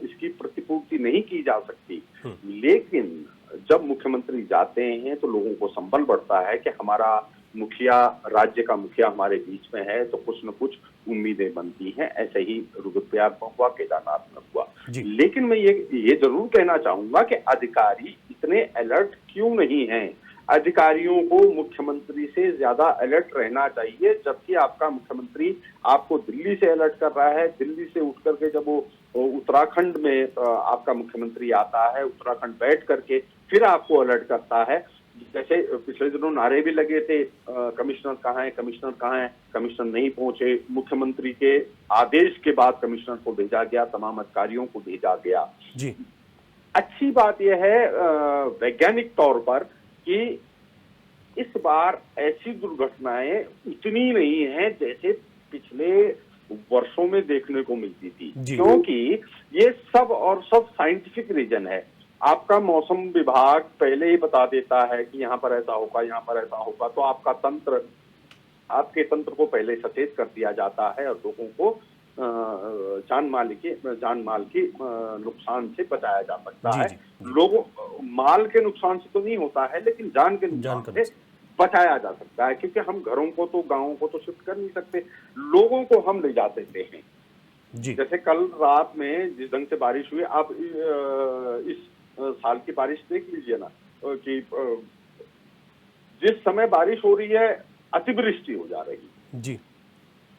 इसकी प्रतिपूर्ति नहीं की जा सकती, लेकिन जब मुख्यमंत्री जाते हैं तो लोगों को संबल बढ़ता है कि हमारा मुखिया, राज्य का मुखिया हमारे बीच में है, तो कुछ न कुछ उम्मीदें बनती हैं। ऐसे ही रुद्रप्रयाग में हुआ, केदारनाथ में हुआ। लेकिन मैं ये जरूर कहना चाहूंगा कि अधिकारी इतने अलर्ट क्यों नहीं हैं। अधिकारियों को मुख्यमंत्री से ज्यादा अलर्ट रहना चाहिए, जबकि आपका मुख्यमंत्री आपको दिल्ली से अलर्ट कर रहा है। दिल्ली से उठ करके जब वो उत्तराखंड में आपका मुख्यमंत्री आता है, उत्तराखंड बैठ करके फिर आपको अलर्ट करता है। जैसे पिछले दिनों नारे भी लगे थे, कमिश्नर कहाँ है, कमिश्नर कहाँ है, कमिश्नर नहीं पहुंचे। मुख्यमंत्री के आदेश के बाद कमिश्नर को भेजा गया, तमाम अधिकारियों को भेजा गया। जी, अच्छी बात यह है वैज्ञानिक तौर पर कि इस बार ऐसी दुर्घटनाएं उतनी नहीं है जैसे पिछले वर्षों में देखने को मिलती थी, क्योंकि ये सब साइंटिफिक रीजन है। आपका मौसम विभाग पहले ही बता देता है कि यहाँ पर ऐसा होगा, यहाँ पर ऐसा होगा, तो आपके तंत्र को पहले सचेत कर दिया जाता है और लोगों को जान माल के नुकसान से बचाया जा सकता है। लोगों माल के नुकसान से तो नहीं होता है, लेकिन जान के नुकसान से बचाया जा सकता है, क्योंकि हम घरों को तो, गांवों को तो शिफ्ट कर नहीं सकते, लोगों को हम ले जाते हैं। जैसे कल रात में जिस ढंग से बारिश हुई, आप इस साल की बारिश देख लीजिए ना, कि जिस समय बारिश हो रही है अतिवृष्टि हो जा रही है जी,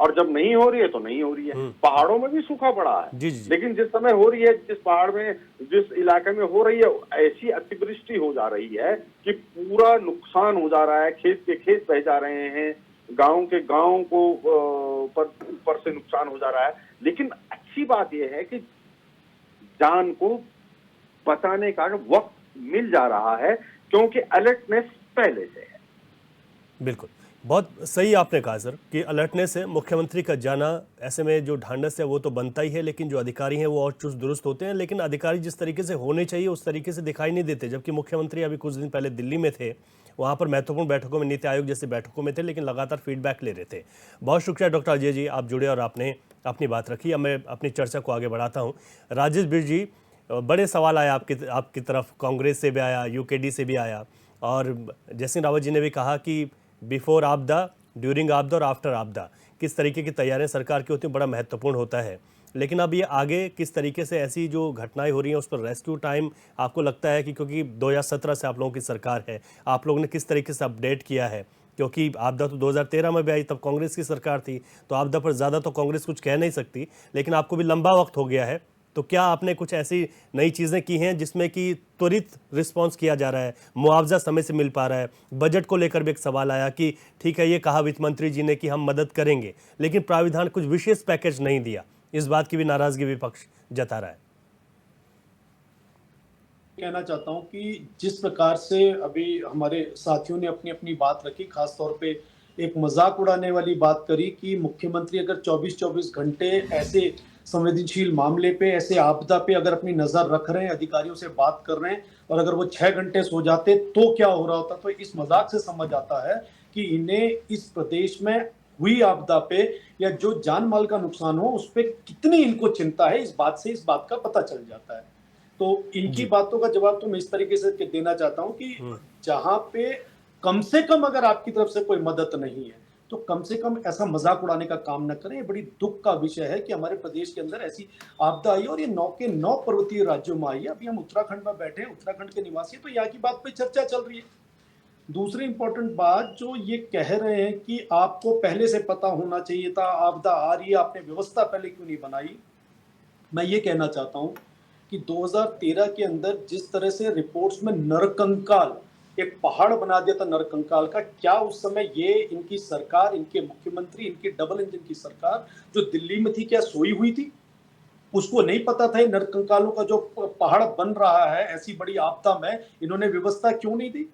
और जब नहीं हो रही है तो नहीं हो रही है। पहाड़ों में भी सूखा पड़ा है, लेकिन जिस समय हो रही है, जिस पहाड़ में, जिस इलाके में हो रही है, ऐसी अतिवृष्टि हो जा रही है कि पूरा नुकसान हो जा रहा है। खेत के खेत बह जा रहे हैं, गांव के गांव को ऊपर से नुकसान हो जा रहा है। लेकिन अच्छी बात यह है कि जान को बचाने का वक्त मिल जा रहा है, क्योंकि अलर्टनेस पहले से है। बिल्कुल, बहुत सही आपने कहा सर कि अलर्टनेस है। मुख्यमंत्री का जाना, ऐसे में जो ढांढस है वो तो बनता ही है, लेकिन जो अधिकारी हैं वो और चुस्त दुरुस्त होते हैं, लेकिन अधिकारी जिस तरीके से होने चाहिए उस तरीके से दिखाई नहीं देते। जबकि मुख्यमंत्री अभी कुछ दिन पहले दिल्ली में थे, वहाँ पर महत्वपूर्ण बैठकों में, नीति आयोग जैसी बैठकों में थे, लेकिन लगातार फीडबैक ले रहे थे। बहुत शुक्रिया डॉक्टर अजय जी, आप जुड़े और आपने अपनी बात रखी। अब मैं अपनी चर्चा को आगे बढ़ाता हूँ। राजेश बिष्ट जी, बड़े सवाल आए आपकी तरफ, कांग्रेस से भी आया, यूकेडी से भी आया, और जयसिंह रावत जी ने भी कहा कि बिफोर आपदा, ड्यूरिंग आपदा और आफ्टर आपदा किस तरीके की तैयारियां सरकार की होती हैं, बड़ा महत्वपूर्ण होता है। लेकिन अब ये आगे किस तरीके से ऐसी जो घटनाएं हो रही हैं उस पर रेस्क्यू टाइम आपको लगता है कि, क्योंकि 2017 से आप लोगों की सरकार है, आप लोगों ने किस तरीके से अपडेट किया है? क्योंकि आपदा तो 2013 में भी आई, तब कांग्रेस की सरकार थी, तो आपदा पर ज़्यादा तो कांग्रेस कुछ कह नहीं सकती, लेकिन आपको भी लंबा वक्त हो गया है, तो क्या आपने कुछ ऐसी नई चीज़ें की हैं जिसमें कि त्वरित रिस्पांस किया जा रहा है, मुआवजा समय से मिल पा रहा है? बजट को लेकर भी एक सवाल आया कि ठीक है, ये कहा वित्त मंत्री जी ने कि हम मदद करेंगे, लेकिन प्राविधान कुछ विशेष पैकेज नहीं दिया। इस बात की भी नाराजगी विपक्ष जता रहा है। कहना चाहता हूं कि जिस प्रकार से अभी हमारे साथियों ने अपनी अपनी बात रखी, खासतौर पे एक मजाक उड़ाने वाली बात करी कि मुख्यमंत्री अगर 24-24 घंटे ऐसे संवेदनशील मामले पे, ऐसे आपदा पे अगर अपनी नजर रख रहे हैं, अधिकारियों से बात कर रहे हैं, और अगर वो 6 घंटे सो जाते तो क्या हो रहा होता। तो इस मजाक से समझ आता है कि इन्हें इस प्रदेश में हुई आपदा पे या जो जान माल का नुकसान हो उस पे कितनी इनको चिंता है, इस बात से इस बात का पता चल जाता है। तो इनकी बातों का जवाब तो मैं इस तरीके से देना चाहता हूँ कि जहां पे कम से कम अगर आपकी तरफ से कोई मदद नहीं है तो कम से कम ऐसा मजाक उड़ाने का काम न करें। ये बड़ी दुख का विषय है कि हमारे प्रदेश के अंदर ऐसी आपदा आई और ये 9 के 9 पर्वतीय राज्यों में आई है। अभी हम उत्तराखंड में बैठे हैं, उत्तराखंड के निवासी, तो यहाँ की बात पे चर्चा चल रही है। दूसरी इंपॉर्टेंट बात जो ये कह रहे हैं कि आपको पहले से पता होना चाहिए था, आपदा आ रही है, आपने व्यवस्था पहले क्यों नहीं बनाई। मैं ये कहना चाहता हूँ कि 2013 के अंदर जिस तरह से रिपोर्ट्स में नरकंकाल, एक पहाड़ बना दिया था नरकंकाल का, क्या उस समय ये इनकी सरकार, इनके मुख्यमंत्री, इनकी डबल इंजन की सरकार जो दिल्ली में थी, क्या सोई हुई थी? उसको नहीं पता था नरकंकालों का जो पहाड़ बन रहा है ऐसी बड़ी आपदा में, इन्होंने व्यवस्था क्यों नहीं दी?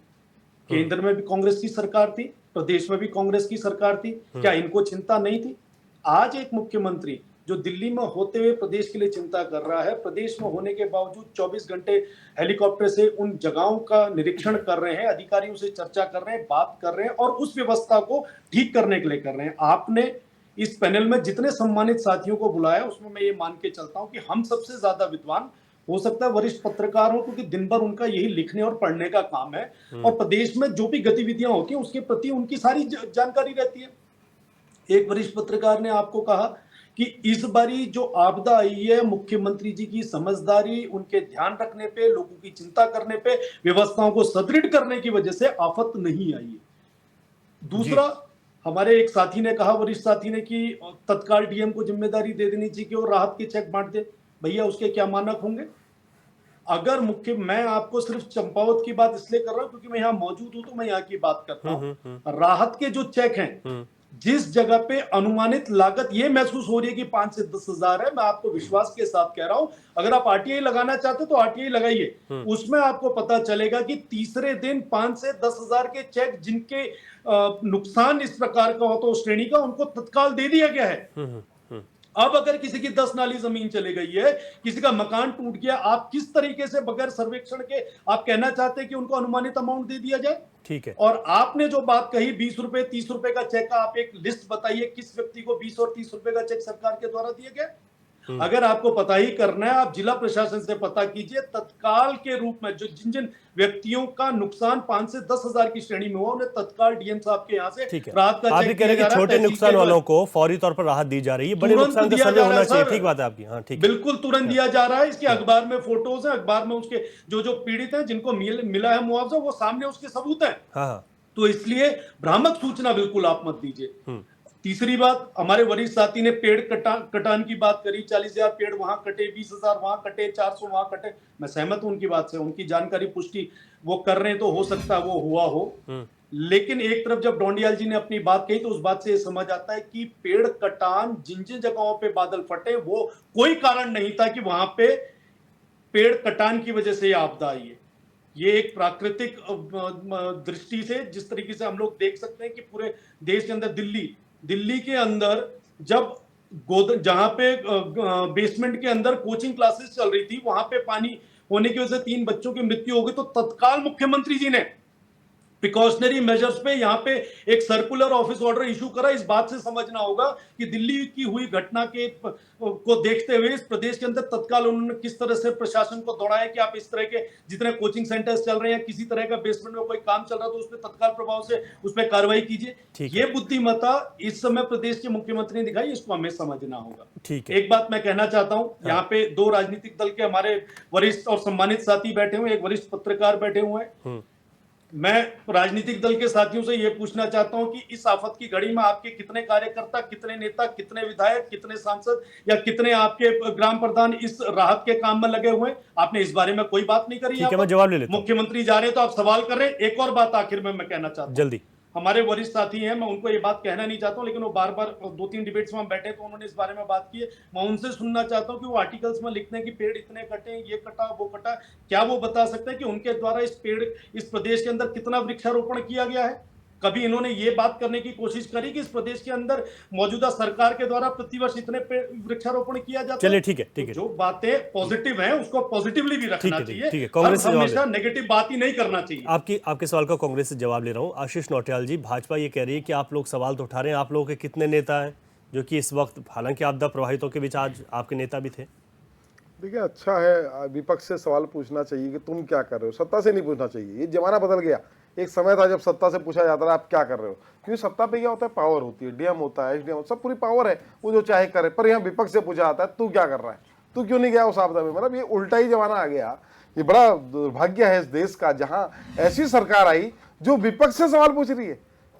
केंद्र में भी कांग्रेस की सरकार थी, प्रदेश में भी कांग्रेस की सरकार थी, क्या इनको चिंता नहीं थी? आज एक मुख्यमंत्री जो दिल्ली में होते हुए प्रदेश के लिए चिंता कर रहा है, प्रदेश में होने के बावजूद 24 घंटे हेलीकॉप्टर से उन जगहों का निरीक्षण कर रहे हैं, अधिकारियों से चर्चा कर रहे हैं, बात कर रहे हैं और उस व्यवस्था को ठीक करने के लिए कर रहे हैं। आपने इस पैनल में जितने सम्मानित साथियों को बुलाया उसमें मैं ये मान के चलता हूं कि हम सबसे ज्यादा विद्वान हो सकता है वरिष्ठ पत्रकार हो, क्योंकि दिन भर उनका यही लिखने और पढ़ने का काम है और प्रदेश में जो भी गतिविधियां होती हैं उसके प्रति उनकी सारी जानकारी रहती है। एक वरिष्ठ पत्रकार ने आपको कहा कि इस बारी जो आपदा आई है मुख्यमंत्री जी की समझदारी, उनके ध्यान रखने पे, लोगों की चिंता करने पे, व्यवस्थाओं को सुदृढ़ करने की वजह से आफत नहीं आई है। दूसरा, हमारे एक साथी ने कहा, वरिष्ठ साथी ने, कि तत्काल डीएम को जिम्मेदारी दे देनी चाहिए और राहत के चेक बांट दे। भैया उसके क्या मानक होंगे? अगर मैं आपको सिर्फ चंपावत की बात इसलिए कर रहा हूं क्योंकि मैं यहाँ मौजूद हूं तो मैं यहाँ की बात करता हूँ। राहत के जो चेक हैं, जिस जगह पे अनुमानित लागत ये महसूस हो रही है कि 5 से 10 हजार है, मैं आपको विश्वास के साथ कह रहा हूं, अगर आप आरटीआई लगाना चाहते तो आरटीआई लगाइए। उसमें आपको पता चलेगा कि तीसरे दिन 5 से 10 हजार के चेक जिनके नुकसान इस प्रकार का हो तो श्रेणी का, उनको तत्काल दे दिया गया है। अब अगर किसी की 10 नाली जमीन चले गई है, किसी का मकान टूट गया, आप किस तरीके से बगैर सर्वेक्षण के आप कहना चाहते हैं कि उनको अनुमानित अमाउंट दे दिया जाए? ठीक है। और आपने जो बात कही 20 रुपए 30 रुपए का चेक का, आप एक लिस्ट बताइए किस व्यक्ति को 20 और 30 रुपए का चेक सरकार के द्वारा दिया गया। अगर आपको पता ही करना है, आप जिला प्रशासन से पता कीजिए, तत्काल के रूप में जो जिन जिन व्यक्तियों का नुकसान 5 से 10 हजार की श्रेणी में हुआ, उन्हें तत्काल डीएम साहब के यहाँ से राहत का आप भी कह रहे हैं कि छोटे नुकसान वालों को फौरी तौर पर राहत दी जा रही है, बड़े नुकसान का सर्वे होना चाहिए। ठीक बात है आपकी। हाँ ठीक, बिल्कुल तुरंत दिया जा रहा है। इसके अखबार में फोटोज है, अखबार में उसके जो पीड़ित हैं, जिनको मिला है मुआवजा, वो सामने उसके सबूत है। तो इसलिए भ्रामक सूचना बिल्कुल आप मत दीजिए। तीसरी बात, हमारे वरिष्ठ साथी ने पेड़ कटान की बात करी, 40,000 पेड़ वहां कटे, 20,000 वहां कटे, 400 वहां कटे। मैं सहमत हूं उनकी बात से, उनकी जानकारी पुष्टि वो कर रहे हैं तो हो सकता है वो हुआ हो। लेकिन एक तरफ जब डोंडियाल जी ने अपनी बात कही तो उस बात से समझ आता है कि पेड़ कटान जिन जिन जगहों पे बादल फटे वो कोई कारण नहीं था कि वहां पे पेड़ कटान की वजह से आपदा आई है। ये एक प्राकृतिक दृष्टि से जिस तरीके से हम लोग देख सकते हैं कि पूरे देश के अंदर, दिल्ली के अंदर जब जहां पे बेसमेंट के अंदर कोचिंग क्लासेस चल रही थी, वहां पे पानी होने की वजह से 3 बच्चों की मृत्यु हो गई, तो तत्काल मुख्यमंत्री जी ने प्रिकॉशनरी मेजर्स पे यहाँ पे एक सर्कुलर ऑफिस ऑर्डर इशू करा। इस बात से समझना होगा कि दिल्ली की हुई घटना को देखते हुए इस प्रदेश के अंदर तत्काल उन्होंने किस तरह से प्रशासन को दौड़ाया कि आप इस तरह के जितने कोचिंग सेंटर्स चल रहे हैं, किसी तरह का बेसमेंट में कोई काम चल रहा है तो उस पर तत्काल प्रभाव से उस पर कार्रवाई कीजिए। ये बुद्धिमत्ता इस समय प्रदेश के मुख्यमंत्री ने दिखाई, इसको हमें समझना होगा। ठीक है। एक बात मैं कहना चाहता हूँ, यहाँ पे 2 राजनीतिक दल के हमारे वरिष्ठ और सम्मानित साथी बैठे हुए, एक वरिष्ठ पत्रकार बैठे हुए हैं। मैं राजनीतिक दल के साथियों से यह पूछना चाहता हूं कि इस आफत की घड़ी में आपके कितने कार्यकर्ता, कितने नेता, कितने विधायक, कितने सांसद या कितने आपके ग्राम प्रधान इस राहत के काम में लगे हुए हैं? आपने इस बारे में कोई बात नहीं करी। मैं जवाब ले लेता हूं। मुख्यमंत्री जा रहे हैं तो आप सवाल कर रहे हैं। एक और बात आखिर में मैं कहना चाहता हूं, जल्दी। हमारे वरिष्ठ साथी हैं, मैं उनको ये बात कहना नहीं चाहता हूं, लेकिन वो बार बार 2-3 डिबेट्स में हम बैठे तो उन्होंने इस बारे में बात की है। मैं उनसे सुनना चाहता हूं कि वो आर्टिकल्स में लिखते हैं कि पेड़ इतने कटे, ये कटा, वो कटा, क्या वो बता सकते हैं कि उनके द्वारा इस प्रदेश के अंदर कितना वृक्षारोपण किया गया है? कभी इन्होंने ये बात करने की कोशिश करी कि इस प्रदेश के अंदर मौजूदा सरकार के द्वारा प्रतिवर्ष इतने वृक्षारोपण किया जाता है? चलिए ठीक है, ठीक है। जो बातें पॉजिटिव हैं उसको पॉजिटिवली भी रखना चाहिए। ठीक है, कांग्रेस से हमेशा नेगेटिव बात ही नहीं करना चाहिए। आपके सवाल का कांग्रेस से जवाब ले रहा हूं। आशीष नौटियाल जी, भाजपा ये कह रही है कि आप लोग सवाल तो उठा रहे हैं, आप लोगों के कितने नेता हैं जो कि इस वक्त, हालांकि आपदा प्रभावितों के बीच आज आपके नेता भी थे? देखिए, अच्छा है, विपक्ष से सवाल पूछना चाहिए कि तुम क्या कर रहे हो, सत्ता से नहीं पूछना चाहिए। ये जमाना बदल गया। एक समय था जब सत्ता से पूछा जाता था आप क्या कर रहे हो, क्योंकि सत्ता पे क्या होता है, पावर होती है, डीएम होता है, एसडीएम, सब पूरी पावर है, वो जो चाहे करे। पर यहाँ विपक्ष से पूछा जाता है तू क्या कर रहा है, तू क्यों नहीं गया उस आपदा में। मतलब ये उल्टा ही जमाना आ गया। ये बड़ा दुर्भाग्य है इस देश का, जहाँ ऐसी सरकार आई जो विपक्ष से सवाल पूछ रही है।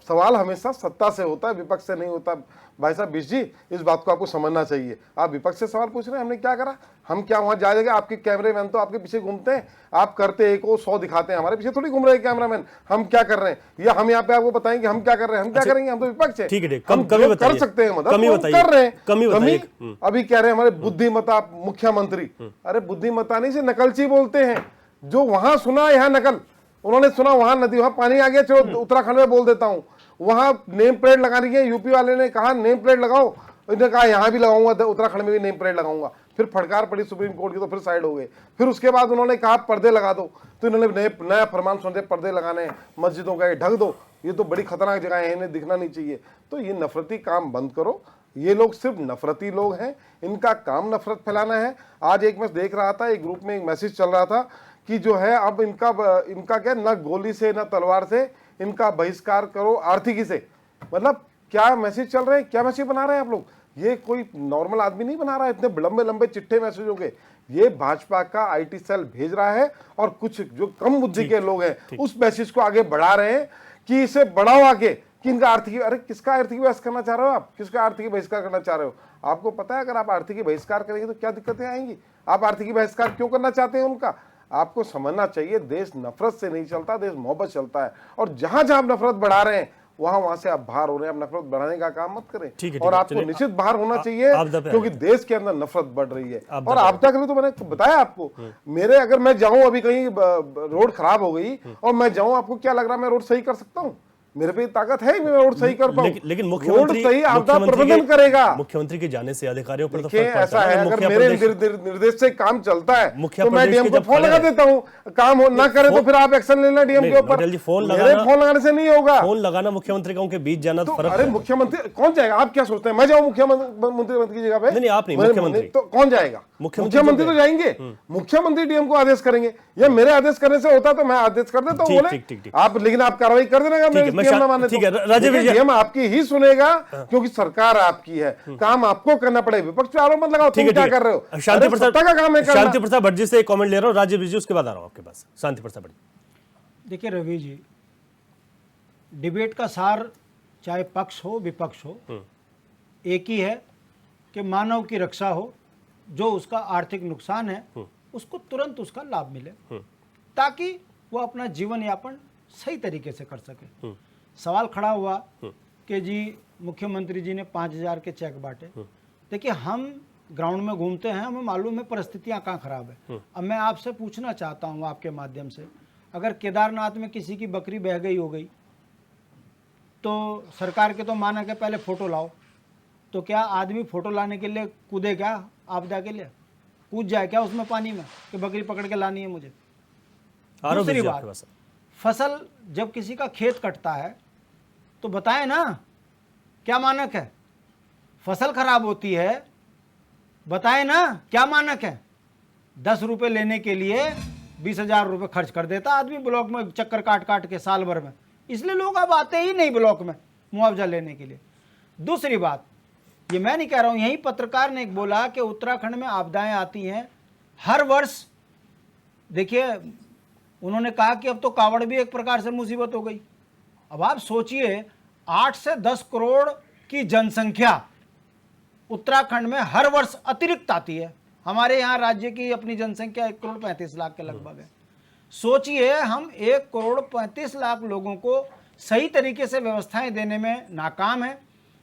सवाल हमेशा सत्ता से होता है, विपक्ष से नहीं होता। भाई साहब बिश जी, इस बात को आपको समझना चाहिए। आप विपक्ष से सवाल पूछ रहे हैं, हमने क्या करा, हम क्या वहां जाएंगे? आपके कैमरेमैन तो आपके पीछे घूमते हैं, आप करते एक और 100 दिखाते हैं, हमारे पीछे थोड़ी घूम रहे हैं कैमरामैन। हम क्या कर रहे हैं या हम यहाँ पे आपको बताएंगे हम क्या कर रहे हैं? हम क्या करेंगे? हम तो विपक्ष है। ठीक है, हम कर सकते हैं, मतलब कर रहे हैं। अभी कह रहे हैं हमारे बुद्धिमत्ता मुख्यमंत्री। अरे बुद्धिमत्ता नहीं से नकलची बोलते हैं, जो वहां सुना यहाँ नकल। उन्होंने सुना वहां नदी, वहां पानी आ गया, चलो उत्तराखंड में बोल देता हूँ, वहां नेम प्लेट लगानी है, यूपी वाले ने कहा नेम प्लेट लगाओ, इन्होंने कहा यहाँ भी लगाऊंगा, उत्तराखंड में भी नेम प्लेट लगाऊंगा, फिर फटकार पड़ी सुप्रीम कोर्ट की तो फिर साइड हो गए। फिर उसके बाद उन्होंने कहा पर्दे लगा दो, तो इन्होंने नया फरमान सुनते पर्दे लगाने, मस्जिदों का ढक दो, ये तो बड़ी खतरनाक जगह है, इन्हें दिखना नहीं चाहिए। तो ये नफरती काम बंद करो, ये लोग सिर्फ नफरती लोग हैं, इनका काम नफरत फैलाना है। आज एक मैं देख रहा था, एक ग्रुप में एक मैसेज चल रहा था कि जो है अब इनका क्या, ना गोली से ना तलवार से, इनका बहिष्कार करो आर्थिकी से। मतलब क्या मैसेज चल रहे हैं, क्या मैसेज बना रहे हैं आप लोग? ये कोई नॉर्मल आदमी नहीं बना रहा है, इतने लंबे लंबे चिट्ठे मैसेजों के। ये भाजपा का आईटी सेल भेज रहा है और कुछ जो कम बुद्धि के लोग हैं उस मैसेज को आगे बढ़ा रहे हैं कि इसे बढ़ाओ आगे, कि इनका आर्थिक, अरे किसका आर्थिक बहिष्कार करना चाह रहे हो आप? किसका आर्थिक बहिष्कार करना चाह रहे हो? आपको पता है अगर आप आर्थिक बहिष्कार करेंगे तो क्या दिक्कतें आएंगी? आप आर्थिक बहिष्कार क्यों करना चाहते हैं उनका? आपको समझना चाहिए देश नफरत से नहीं चलता, देश मोहब्बत चलता है। और जहां जहां आप नफरत बढ़ा रहे हैं वहां से आप बाहर हो रहे हैं। आप नफरत बढ़ाने का काम मत करें। ठीक है, और आपको निश्चित बाहर होना चाहिए, क्योंकि देश के अंदर नफरत बढ़ रही है। और आपदा के लिए तो मैंने बताया आपको, मेरे अगर मैं जाऊं अभी कहीं रोड खराब हो गई और मैं जाऊं, आपको क्या लग रहा है मैं रोड सही कर सकता हूं? मेरे पे ताकत है मैं रोड सही कर पाऊं। लेकिन मुख्यमंत्री सही आपदा प्रबंधन करेगा। मुख्यमंत्री के जाने से अधिकारियों पर तो ऐसा है, अगर मेरे निर्देश से काम चलता है तो मैं डीएम को फोन लगा देता हूँ, काम ना करे तो फिर आप एक्शन लेना डीएम के ऊपर। फोन लगाने से नहीं होगा। फोन लगाना मुख्यमंत्री के बीच जाना तो फर्क। अरे मुख्यमंत्री कौन जाएगा? आप क्या सोचते हैं मैं जाऊँ मुख्यमंत्री की जगह पे? नहीं, आप नहीं, मुख्यमंत्री। तो कौन जाएगा? मुख्यमंत्री तो जाएंगे, मुख्यमंत्री डीएम को आदेश करेंगे, या मेरे आदेश करने से होता तो मैं आदेश कर देता हूँ बोले आप, लेकिन आप कार्रवाई कर देना। डीएम आपकी ही सुनेगा क्योंकि सरकार आपकी है, काम आपको करना पड़ेगा। विपक्ष पे आरोप मत लगाओ, तुम क्या कर रहे हो? शांति प्रसाद का काम है। शांति प्रसाद भट्ट जी से एक कमेंट ले रहा हूँ, राजीव जी उसके बाद आ रहा हूँ आपके पास। शांति प्रसाद भट्ट, देखिए रवि जी, डिबेट का सार चाहे पक्ष हो विपक्ष हो एक ही है कि मानव की रक्षा हो, जो उसका आर्थिक नुकसान है उसको तुरंत उसका लाभ मिले, ताकि वो अपना जीवन यापन सही तरीके से कर सके। सवाल खड़ा हुआ कि जी मुख्यमंत्री जी ने 5,000 के चेक बांटे। देखिए हम ग्राउंड में घूमते हैं, हमें मालूम है परिस्थितियां कहाँ खराब है। अब मैं आपसे पूछना चाहता हूँ आपके माध्यम से, अगर केदारनाथ में किसी की बकरी बह गई हो गई तो सरकार के तो मानक है पहले फोटो लाओ, तो क्या आदमी फोटो लाने के लिए कूदे क्या? आपदा के लिए कूद जाए क्या उसमें पानी में कि बकरी पकड़ के लानी है मुझे? दूसरी बात, फसल जब किसी का खेत कटता है तो बताएं ना क्या मानक है? फसल खराब होती है बताएं ना क्या मानक है? 10 रुपए लेने के लिए 20,000 रुपए खर्च कर देता आदमी ब्लॉक में चक्कर काट काट के साल भर में, इसलिए लोग अब आते ही नहीं ब्लॉक में मुआवजा लेने के लिए। दूसरी बात, ये मैं नहीं कह रहा हूं, यही पत्रकार ने एक बोला कि उत्तराखंड में आपदाएं आती हैं हर वर्ष। देखिए उन्होंने कहा कि अब तो कावड़ भी एक प्रकार से मुसीबत हो गई। अब आप सोचिए 8 से 10 करोड़ की जनसंख्या उत्तराखंड में हर वर्ष अतिरिक्त आती है। हमारे यहाँ राज्य की अपनी जनसंख्या 1 करोड़ 35 लाख के लगभग है। सोचिए हम 1 करोड़ 35 लाख लोगों को सही तरीके से व्यवस्थाएं देने में नाकाम है,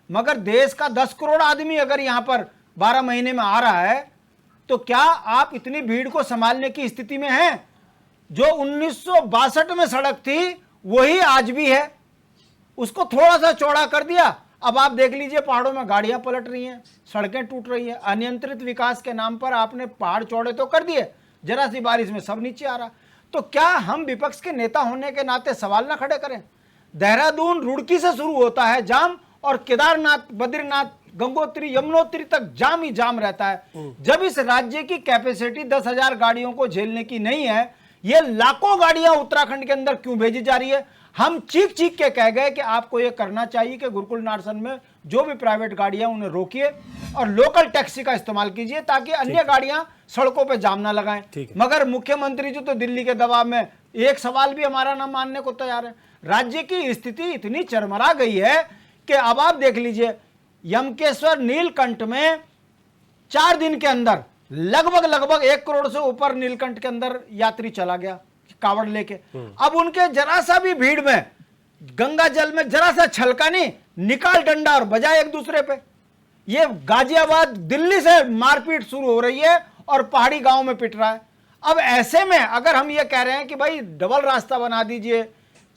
मगर देश का 10 करोड़ आदमी अगर यहाँ पर 12 महीने में आ रहा है तो क्या आप इतनी भीड़ को संभालने की स्थिति में हैं? जो 1962 में सड़क थी वही आज भी है, उसको थोड़ा सा चौड़ा कर दिया। अब आप देख लीजिए पहाड़ों में गाड़ियां पलट रही हैं, सड़कें टूट रही हैं। अनियंत्रित विकास के नाम पर आपने पहाड़ चौड़े तो कर दिए, जरा सी बारिश में सब नीचे आ रहा। तो क्या हम विपक्ष के नेता होने के नाते सवाल ना खड़े करें? देहरादून रुड़की से शुरू होता है जाम और केदारनाथ, बद्रीनाथ, गंगोत्री, यमुनोत्री तक जाम ही जाम रहता है। जब इस राज्य की कैपेसिटी 10,000 गाड़ियों को झेलने की नहीं है, ये लाखों गाड़ियां उत्तराखंड के अंदर क्यों भेजी जा रही है? हम चीख चीख के कह गए कि आपको ये करना चाहिए कि गुरुकुल नारसन में जो भी प्राइवेट गाड़ियां उन्हें रोकिए और लोकल टैक्सी का इस्तेमाल कीजिए ताकि अन्य गाड़ियां सड़कों पे जाम ना लगाएं। मगर मुख्यमंत्री जी तो दिल्ली के दबाव में एक सवाल भी हमारा ना मानने को तैयार है। राज्य की स्थिति इतनी चरमरा गई है कि अब आप देख लीजिए यमकेश्वर नीलकंठ में 4 दिन के अंदर लगभग 1 करोड़ से ऊपर नीलकंठ के अंदर यात्री चला गया कावड़ लेके। अब उनके जरा सा भी भीड़ में गंगा जल में जरा सा छलका नहीं, निकाल डंडा और बजाए एक दूसरे पे। ये गाजियाबाद दिल्ली से मारपीट शुरू हो रही है और पहाड़ी गांव में पिट रहा है। अब ऐसे में अगर हम ये कह रहे हैं कि भाई डबल रास्ता बना दीजिए,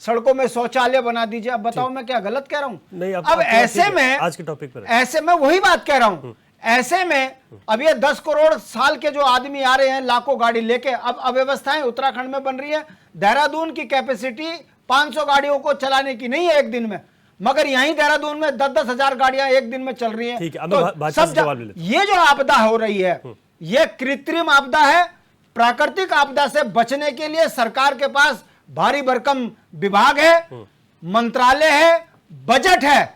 सड़कों में शौचालय बना दीजिए, अब बताओ मैं क्या गलत कह रहा हूं? नहीं, अब ऐसे में आज के टॉपिक पर ऐसे में वही बात कह रहा हूं, ऐसे में अब ये 10 करोड़ साल के जो आदमी आ रहे हैं लाखों गाड़ी लेके, अब अव्यवस्थाएं उत्तराखंड में बन रही है। देहरादून की कैपेसिटी 500 गाड़ियों को चलाने की नहीं है एक दिन में, मगर यहीं देहरादून में 10-10 हजार गाड़ियां एक दिन में चल रही हैं। तो सब ये जो आपदा हो रही है ये कृत्रिम आपदा है। प्राकृतिक आपदा से बचने के लिए सरकार के पास भारी भरकम विभाग है, मंत्रालय है, बजट है,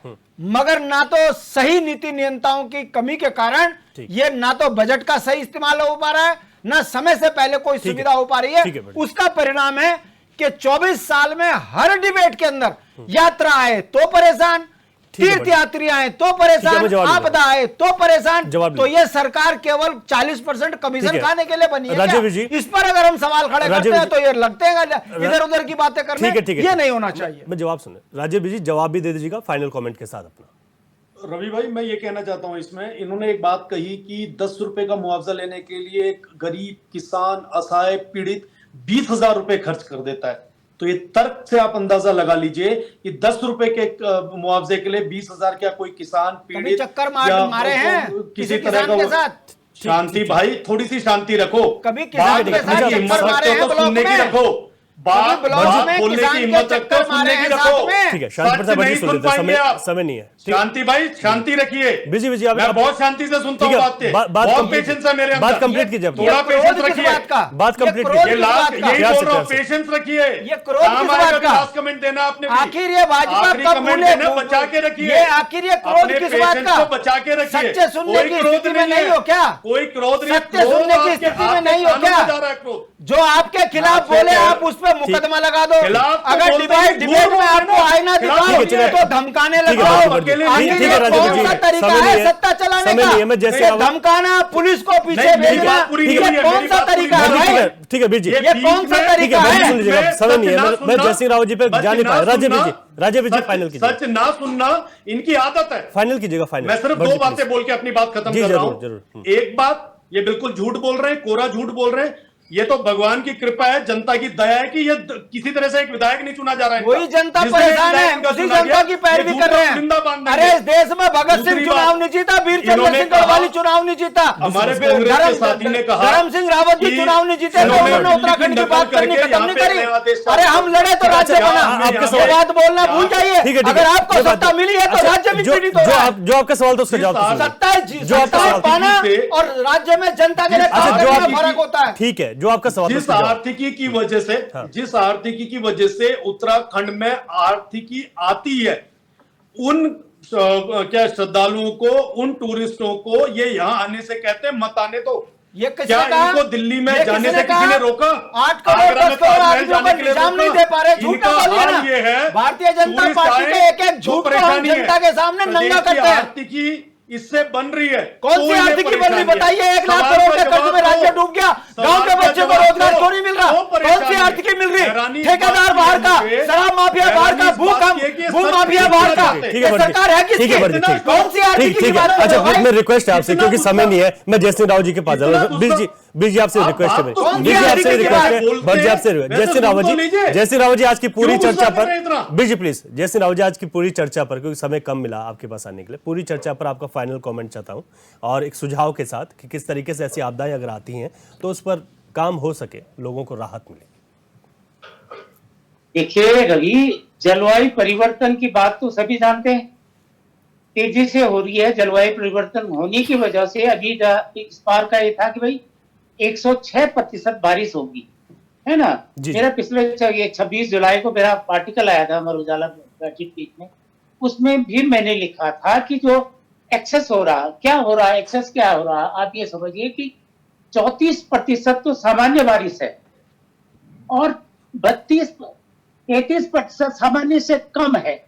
मगर ना तो सही नीति नियंताओं की कमी के कारण ये ना तो बजट का सही इस्तेमाल हो पा रहा है, ना समय से पहले कोई सुविधा हो पा रही है। उसका परिणाम है कि 24 साल में हर डिबेट के अंदर यात्रा आए तो परेशान, तीर्थ यात्री आए तो परेशान, आपदा आए तो परेशान। तो ये सरकार केवल 40% कमीशन खाने के लिए बनी है क्या? इस पर अगर हम सवाल खड़े करते हैं तो ये लगते हैं इधर उधर की बातें करने, ये नहीं होना चाहिए। मैं जवाब सुने, राजीव जी जवाब भी दे दीजिएगा फाइनल कमेंट के साथ अपना। रवि भाई, मैं ये कहना चाहता हूं, इसमें इन्होंने एक बात कही कि 10 रुपए का मुआवजा लेने के लिए एक गरीब किसान, असहाय पीड़ित 20,000 रुपए खर्च कर देता है। तो ये तर्क से आप अंदाजा लगा लीजिए कि 10 रुपए के मुआवजे के लिए 20,000 क्या कोई किसान पीड़ित चक्कर मारे हैं किसी तरह का साथ? शांति भाई, थोड़ी सी शांति रखो, कभी किसान के साथ चक्कर मारे हैं सुनने की रखो, बात बोलने की हिम्मत रखो, सुनने की रखो। ठीक है, शांति नहीं सुन पाएंगे आप, समय नहीं है। शांति भाई, शांति रखिए। बिजी मैं बहुत शांति से सुनता हूँ बातें, बहुत पेशेंस है मेरे अंदर। बात कंप्लीट कीजिए, थोड़ा पेशेंस रखिए, बात कंप्लीट कीजिए। यही बोल रहा हूँ, पेशेंस रखिए। ये क्रोध लास्ट कमेंट देना आपने, आखिर ये भाजपा कब भूले, बचा के रखिए। ये आखिर ये क्रोध किस बात का? बचा के रखिए। सच्चे सुनने की स्थिति में नहीं हो क्या? कोई क्रोध नहीं, सत्य सुनने की स्थिति में नहीं हो क्या? जो आपके खिलाफ बोले आप उस पर मुकदमा लगा दो। अगर डिबेट में आपको आईना दिखाओ तो धमकाने लगाओ। कौन सा तरीका है सत्ता चलाने का? धमकाना, पुलिस को पीछे भेजना, ये कौन सा तरीका है? ठीक है बीजी, ये कौन सा तरीका है? समय नहीं है, मैं जयसिंह रावत जी पे जा नहीं पाया। राजीव जी फाइनल कीजिए। सच ना सुनना इनकी आदत है। फाइनल कीजिएगा, फाइनल। मैं सिर्फ 2 बातें बोल के अपनी बात खत्म कर रहा हूं। एक बात, ये बिल्कुल झूठ बोल रहे हैं, कोरा झूठ बोल रहे हैं। ये तो भगवान की कृपा है, जनता की दया है कि ये किसी तरह से एक विधायक नहीं चुना जा रहा है। वही जनता परेशान है, उसी जनता की पैरवी कर रहे हैं। अरे इस देश में भगत सिंह चुनाव नहीं जीता, वीर चंद्र सिंह गढ़वाली चुनाव नहीं जीता, हमारे साथी ने कहा धर्म सिंह रावत जी चुनाव नहीं जीते, तो उन्होंने उत्तराखंड की बात करनी खत्म नहीं करी। अरे हम लड़े तो राज्य बना, आपके बात बोलना भूल जाइए। अगर आपको सत्ता मिली है तो राज्य भी पीड़ित होगा। जो आपका सवाल था उसका जवाब, सत्ता पाना और राज्य में जनता के लिए फर्क होता है। ठीक है, जो आपका सवाल, जिस आर्थिकी की वजह से, जिस आर्थिकी की वजह से उत्तराखंड में आर्थिकी आती है, उन क्या श्रद्धालुओं को, उन टूरिस्टों को ये यहाँ आने से कहते हैं मत आने दो। ये क्या इनको दिल्ली में जाने से किसी ने रोका? 8 करोड़ 10 करोड़ आदमियों को निजाम नहीं दे पा रहे। झूठ ये है, भारतीय जनता पार्टी के एक झूठ को हम जनता के सामने नंगा करते हैं। आर्थिकी इससे बन रही है। कौन सी आर्थिकी बन रही बताइए? 1 लाख करोड़ के कर्ज में राज्य डूब गया, गांव के बच्चे को रोजगार क्यों नहीं मिल रहा? कौन सी आर्थिकी मिल रही? ठेकेदार बाहर का, शराब माफिया बाहर का, भू माफिया बाहर का, सरकार है किसकी? कौन सी आर्थिकी की बात? अच्छा, मैं रिक्वेस्ट है आपसे, क्योंकि समय नहीं है, मैं जयसिंह रावत जी के पास जा रहा हूँ। बीजी आपसे रिक्वेस्ट है, जयसिंह रावत जी आज की पूरी चर्चा पर, बीजी प्लीज, जयसिंह रावत जी आज की पूरी चर्चा पर, क्योंकि समय कम मिला आपके पास आने के लिए, पूरी चर्चा पर आपका फाइनल कमेंट चाहता हूं और एक सुझाव के साथ कि किस तरीके से ऐसी आपदाएं अगर आती हैं तो उस पर काम हो सके, लोगों को राहत मिले। देखिए रवि, जलवायु परिवर्तन की बात तो सभी जानते हैं, तेजी से हो रही है। जलवायु परिवर्तन होने की वजह से अभी इस बार का ये था कि भाई 106% बारिश होगी, है ना। मेरा पिछले 26 जुलाई को मेरा आर्टिकल आया था अमर उजाला पीठ में, उसमें भी मैंने लिखा था कि जो एक्सेस हो रहा, क्या हो रहा है, एक्सेस क्या हो रहा, आप ये समझिए कि 34% तो सामान्य बारिश है और 33% सामान्य से कम है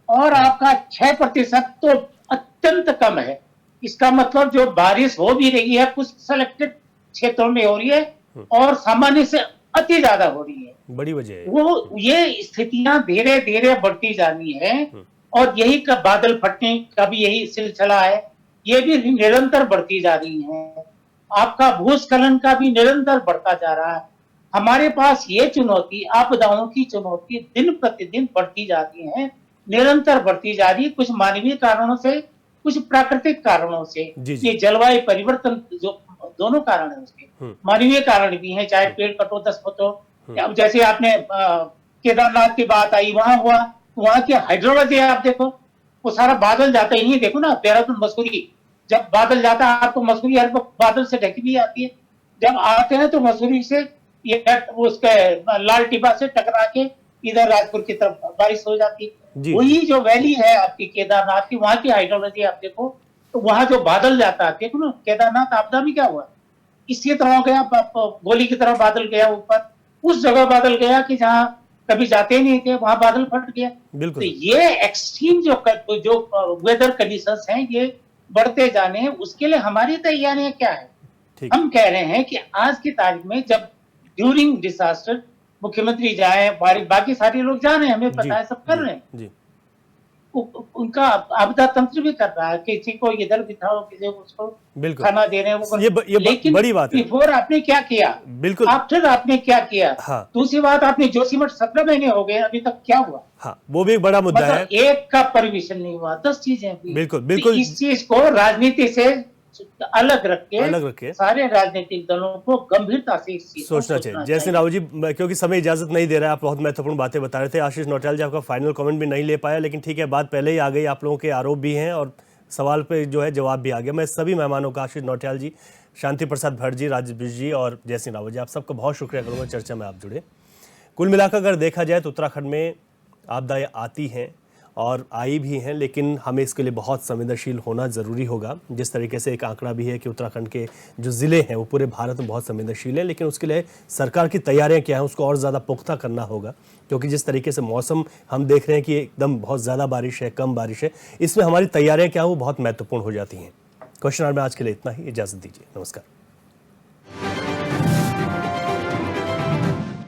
और आपका 6% तो अत्यंत कम है। इसका मतलब जो बारिश हो भी रही है कुछ सेलेक्टेड क्षेत्रों में हो रही है और सामान्य से अति ज्यादा हो रही है। बड़ी वजह है वो, ये स्थितियां धीरे धीरे बढ़ती जानी है और यही का बादल फटने का भी यही सिलसिला है, ये भी निरंतर बढ़ती जा रही है। आपका भूस्खलन का भी निरंतर बढ़ता जा रहा है। हमारे पास ये चुनौती, आपदाओं की चुनौती दिन प्रतिदिन बढ़ती जाती है, निरंतर बढ़ती जा रही है, कुछ मानवीय कारणों से, कुछ प्राकृतिक कारणों से। ये जलवायु परिवर्तन जो दोनों कारण है उसके, मानवीय कारण भी है, चाहे पेड़ कटो 10 फुटो। अब जैसे आपने केदारनाथ की बात आई, वहां हुआ, वहां की हाइड्रोलॉजी आप देखो, वो सारा बादल जाता ही नहीं। देखो ना, देहरादून मसूरी, जब बादल जाता है आपको मसूरी हर वक्त बादल से ढकी भी आती है, जब आते हैं तो मसूरी से ये उसके लाल टिब्बा से टकरा के इधर राजपुर की तरफ बारिश हो जाती है। वही जो वैली है आपकी केदारनाथ की, वहां की हाइड्रोलॉजी आप देखो, तो वहां जो बादल जाता है, देखो ना केदारनाथ आपदा में क्या हुआ, इसी तरह गया, गोली की तरह बादल गया ऊपर, उस जगह बादल गया कि जहां कभी जाते नहीं थे, वहां बादल फट गया। तो ये एक्सट्रीम जो वेदर कंडीशंस हैं, ये बढ़ते जाने हैं। उसके लिए हमारी तैयारियां क्या है? हम कह रहे हैं कि आज की तारीख में जब ड्यूरिंग डिजास्टर मुख्यमंत्री जाए, बाकी सारे लोग जा रहे हैं, हमें पता है, सब कर रहे हैं, उनका आपदा तंत्र भी कर रहा है, किसी को इधर बिठाओ, किसी को उसको खाना दे रहे हैं, वो ये लेकिन बड़ी बात है। बिफोर आपने क्या किया, बिल्कुल आफ्टर आपने क्या किया। दूसरी बात, आपने जोशीमठ 17 महीने हो गए, अभी तक क्या हुआ? हाँ, वो भी एक बड़ा मुद्दा है। एक का परमिशन नहीं हुआ, 10 चीजें हुई। बिल्कुल इस चीज को राजनीति से अलग रख के सारे राजनीतिक दलों को गंभीरता से इस चीज सोचना चाहिए। जयसिंह रावत जी, क्योंकि समय इजाजत नहीं दे रहा है, आप बहुत महत्वपूर्ण बातें बता रहे थे। आशीष नौटियाल जी, आपका फाइनल कमेंट भी नहीं ले पाया, लेकिन ठीक है, बात पहले ही आ गई, आप लोगों के आरोप भी हैं और सवाल पे जो है जवाब भी आ गया। मैं सभी मेहमानों का, आशीष नौटियाल जी, शांति प्रसाद भट्ट जी, राजेश जी और जयसिंह रावत जी, आप सबका बहुत शुक्रिया करूँगा, चर्चा में आप जुड़े। कुल मिलाकर अगर देखा जाए तो उत्तराखंड में आपदाएं आती हैं और आई भी हैं, लेकिन हमें इसके लिए बहुत संवेदनशील होना ज़रूरी होगा। जिस तरीके से एक आंकड़ा भी है कि उत्तराखंड के जो ज़िले हैं वो पूरे भारत में बहुत संवेदनशील हैं, लेकिन उसके लिए सरकार की तैयारियां क्या हैं उसको और ज़्यादा पुख्ता करना होगा। क्योंकि जिस तरीके से मौसम हम देख रहे हैं कि एकदम बहुत ज़्यादा बारिश है, कम बारिश है, इसमें हमारी तैयारियाँ क्या हैं वो बहुत महत्वपूर्ण हो जाती हैं। क्वेश्चन आवर में आज के लिए इतना ही, इजाज़त दीजिए, नमस्कार।